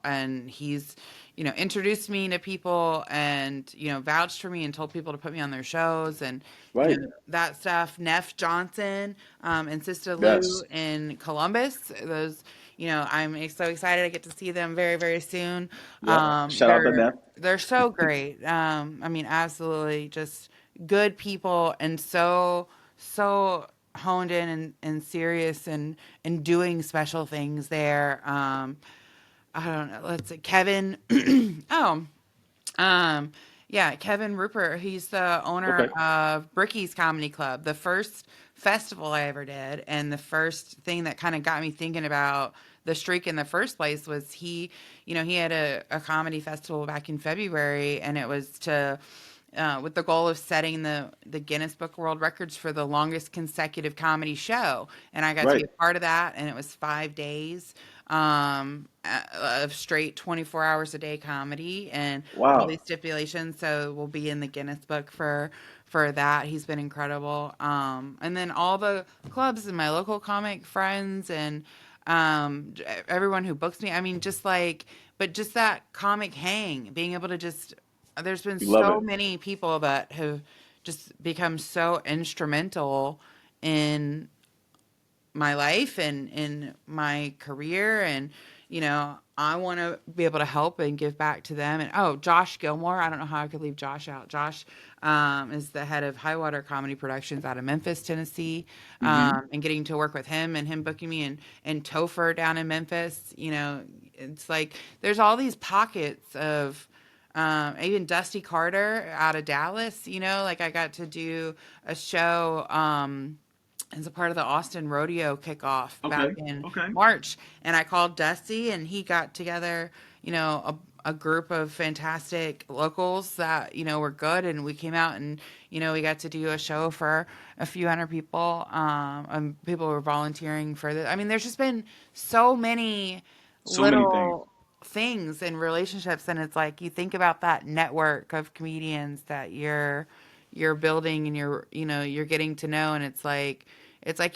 and he's, introduced me to people and, vouched for me and told people to put me on their shows and,
Right.
that stuff. Neff Johnson, and Sister Lou
Yes.
in Columbus. Those, I'm so excited. I get to see them very, very soon.
Yep. Shout out to
They're,
Neff.
they're so great. I mean, absolutely just good people and so honed in and serious and doing special things there. I don't know. Let's see. Kevin. oh, yeah, Kevin Rupert. He's the owner
Okay.
of Bricky's Comedy Club, the first festival I ever did, and the first thing that kind of got me thinking about the streak in the first place was he had a comedy festival back in February, and it was to with the goal of setting the Guinness Book of World Records for the longest consecutive comedy show. And I got to be
Right.
a part of that, and it was 5 days of straight 24 hours a day comedy and all
Wow.
these stipulations. So we'll be in the Guinness Book for that. He's been incredible. And then all the clubs and my local comic friends and everyone who books me. I mean, but just that comic hang, being able to just there's been
You love
so
it.
many people that have just become so instrumental in my life and in my career. And, I want to be able to help and give back to them. And, Josh Gilmore, I don't know how I could leave Josh out. Josh is the head of Highwater Comedy Productions out of Memphis, Tennessee.
Mm-hmm.
And getting to work with him and him booking me and Topher down in Memphis, it's like there's all these pockets of, even Dusty Carter out of Dallas, like I got to do a show as a part of the Austin Rodeo kickoff back
Okay.
in
Okay.
March. And I called Dusty and he got together, a group of fantastic locals that, were good. And we came out and, we got to do a show for a few hundred people. And people were volunteering for this. I mean, there's just been so many
So many things.
little things and relationships, and it's like you think about that network of comedians that you're building and you're getting to know, and it's like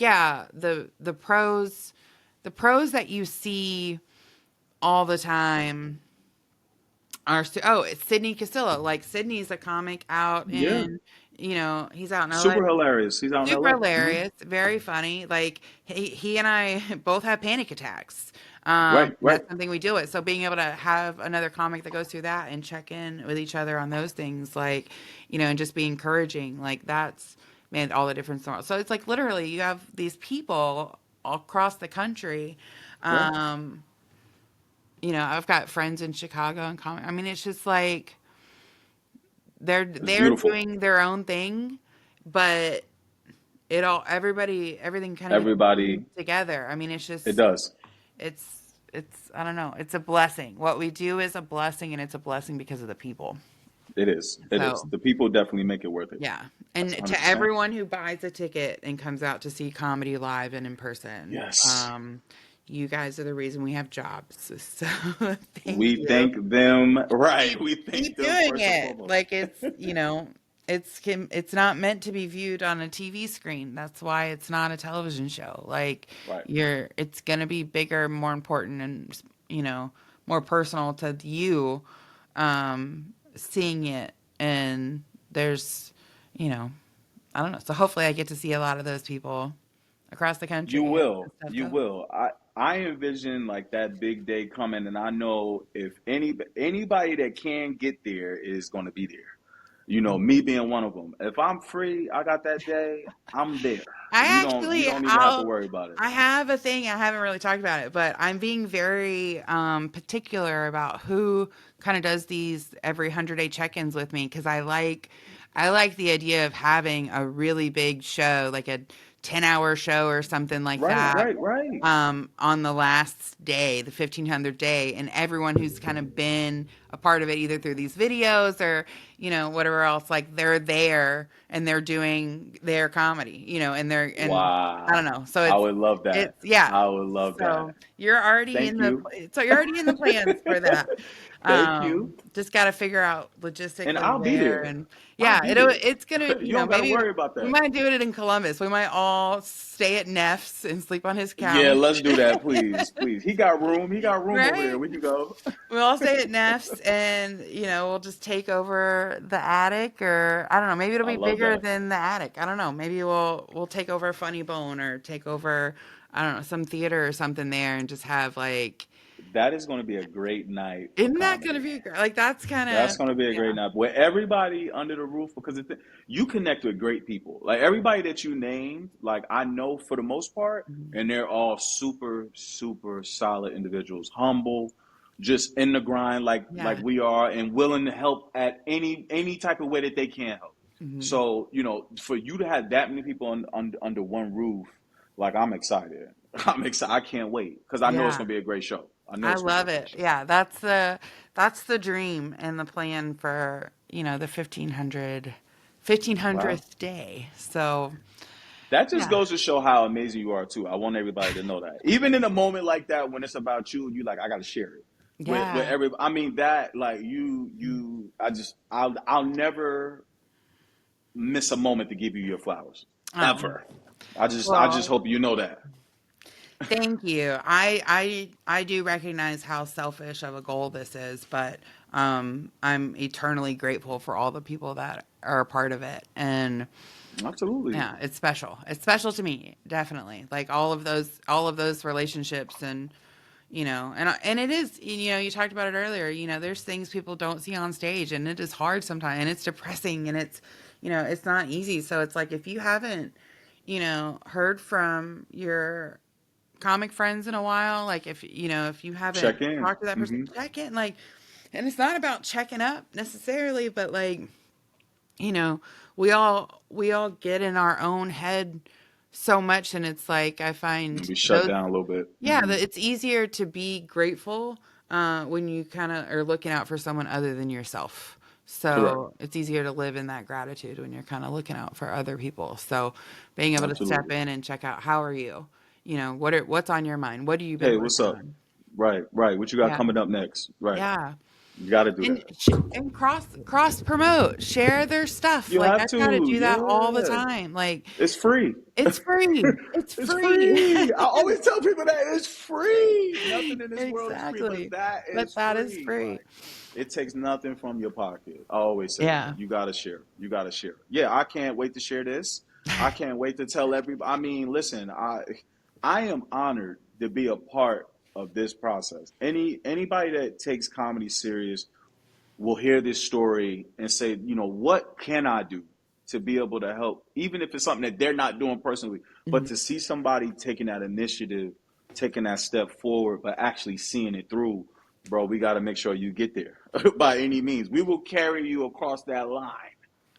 yeah, the pros that you see all the time are it's Sydney Castillo. Like Sydney's a comic out
Yeah.
in he's out in LA.
Super hilarious. He's out in
Super
LA. Hmm.
hilarious, very funny. Like he and I both have panic attacks.
Right. Right.
That's something we deal with. So being able to have another comic that goes through that and check in with each other on those things, like, and just be encouraging, like that's made all the difference in the world. So it's like literally you have these people all across the country.
Right.
I've got friends in Chicago and comic. I mean, it's just like
It's
they're
beautiful.
doing their own thing, but everything kind of
Everybody.
together. I mean,
It does.
it's I don't know. It's a blessing. What we do is a blessing, and it's a blessing because of the people.
It is. It is.
So
The people definitely make it worth it.
yeah,
That's
and to
100%.
everyone who buys a ticket and comes out to see comedy live and in person,
Yes.
you guys are the reason we have jobs. So thank
We
you.
thank them. Right. We thank
Keep
them
doing
first and
it.
foremost.
Like it's not meant to be viewed on a TV screen. That's why it's not a television show. Like
Right.
it's gonna be bigger, more important, and more personal to you, seeing it. And there's, I don't know. So hopefully, I get to see a lot of those people across the
You
country and
will.
stuff.
You will. I envision like that big day coming, and I know if anybody that can get there is going to be there. Me being one of them. If I'm free, I got that day. I'm there.
I
We
actually,
don't even have to worry about it.
I have a thing. I haven't really talked about it, but I'm being very particular about who kind of does these every 100-day check-ins with me, because I like the idea of having a really big show, like a 10-hour show or something like
Right.
that,
Right. Right.
on the last day, the 1500th day, and everyone who's kind of been a part of it either through these videos or, whatever else. Like they're there and they're doing their comedy, and I don't
Wow.
know. So
I would love that.
yeah.
I would love that.
So you're already
Thank
in the,
you.
so you're already in the plans for that.
Thank you.
Just got to figure out
And
logistically
I'll be
where,
there.
and
I'll
yeah,
be there.
it's gonna,
You don't got to
maybe
worry about
we
that.
might do it in Columbus. We might all stay at Neff's and sleep on his
Yeah,
couch,
let's do that, please. Please. He got room. He got room over there.
right?
We can go.
We'll all stay at Neff's, and we'll just take over the attic, or I don't know. Maybe it'll
I
be
love
bigger
that.
than the attic. I don't know. Maybe we'll take over Funny Bone or take over, I don't know, some theater or something there, and just have like.
That is going to be a great night for
Isn't that gonna
comedy.
be like that's kind
That's
of
going to be a great
yeah.
night where everybody under the roof, because you connect with great people. Like everybody that you named, like I know for the most part,
Mhm.
and they're all super, super solid individuals, humble, just in the grind, like
Yeah.
we are, and willing to help at any type of way that they can help.
Hmm.
So for you to have that many people under one roof, like I'm excited. I'm excited. I can't wait because I know it's
Yeah.
going to be a great show. I know
I
it's going to be
love
a great
it.
show.
Yeah, that's the dream and the plan for, the 1500th
Wow.
day. So,
That just
yeah.
goes to show how amazing you are too. I want everybody to know that. Even in a moment like that, when it's about you, you like, I got to share it with
Yeah.
every. I mean that like you. I'll never miss a moment to give you your flowers
Oh,
ever. I just
well,
hope you know that.
thank you. I do recognize how selfish of a goal this is, but I'm eternally grateful for all the people that are a part of it. And
Absolutely.
yeah, it's special. It's special to me, definitely. Like all of those relationships, and and it is, you talked about it earlier, there's things people don't see on stage, and it is hard sometimes, and it's depressing, and it's not easy. So it's like if you haven't, heard from your comic friends in a while, like if you haven't
Check in.
talked to that person,
Hmm.
check in, like, and it's not about checking up necessarily, but like, you know, we all get in our own head so much, and it's like I find
We shut
those,
down a little bit.
yeah, that it's easier to be grateful when you kind of are looking out for someone other than yourself.
Correct.
So it's easier to live in that gratitude when you're kind of looking out for other people. So being able to step
Absolutely.
in and check out, how are you? What's on your mind? What have you been
Hey, what's
working
up?
on?
Right, right. What you got
Yeah,
coming up next? Right.
yeah.
You got to do
And
that.
cross promote, share their stuff.
You
Like
have
I try to
to.
do that all the
Yeah.
time. Like
It's free.
it's free. It's
It's
free.
free. I always tell people that it's free. Nothing in this world is free, but
Exactly.
that
But
is
that is
free.
free.
Like it takes nothing from your pocket. I always say that.
Yeah.
You gotta share. You gotta share. Yeah, I can't wait to share this. I can't wait to tell everybody. I mean, listen, I am honored to be a part of this process. Anybody that takes comedy serious will hear this story and say, what can I do to be able to help, even if it's something that they're not doing personally, but
Mhm.
to see somebody taking that initiative, taking that step forward, but actually seeing it through, bro, we got to make sure you get there by any means. We will carry you across that line.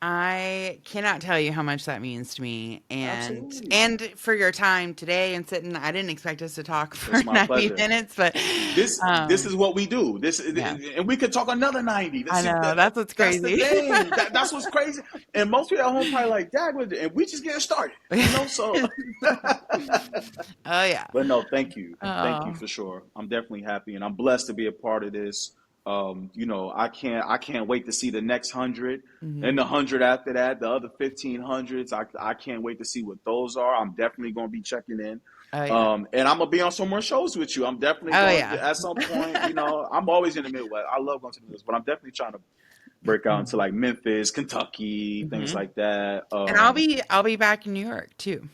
I cannot tell you how much that means to me, and
Absolutely.
and for your time today and sitting. I didn't expect us to talk for
It's my
90
pleasure.
minutes, but
This is
um,
what we do. This
yeah,
and we could talk another 90.
I
See,
know that's what's
that's the
crazy.
thing. That's what's crazy. And most people at home probably like, Dag, and we just getting started. So
Oh yeah.
but no, thank you. Thank you
Oh.
for sure. I'm definitely happy and I'm blessed to be a part of this. I can't wait to see the next 100 and
Mhm.
the 100 after that, the other 1500s. I can't wait to see what those are. I'm definitely going to be checking in.
Oh yeah.
And I'm gonna be on some more shows with you. I'm definitely
Oh
going
yeah.
at some point. I'm always in the Midwest. I love going to the Midwest, but I'm definitely trying to break out into like Memphis, Kentucky, things
Hmm.
like that.
And I'll be back in New York too.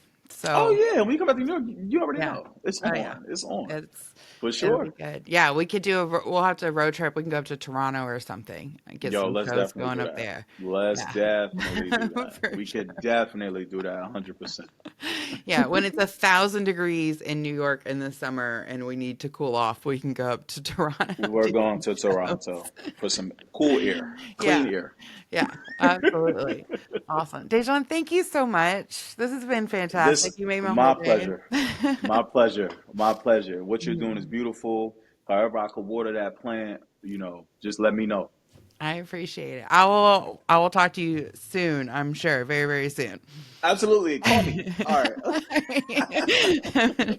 Oh
So
yeah, when you come back to New York, you already
yeah.
know it's
Oh yeah.
on. It's on
It's
for
It'll be
sure.
good. Yeah, we could we'll have to road trip. We can go up to Toronto or something and get
Yo,
some
let's
shows
definitely
going
do
up
that.
there.
Let's
Yeah.
definitely do that.
For
We could
sure.
definitely do that 100%.
Yeah, when it's 1,000 degrees in New York in the summer and we need to cool off, we can go up to Toronto and
We're
do
going
some
to Toronto
shows.
for some cool air, clean
Yeah,
air.
yeah, absolutely. Awesome. Dejan, thank you so much. This has been fantastic.
This
You made my whole
my
day.
pleasure. My pleasure. My pleasure. What you're doing is
Mhm.
beautiful. however I could water that plant, just let me know.
I appreciate it. I will talk to you soon, I'm sure. Very, very soon.
Absolutely. Call me. All right.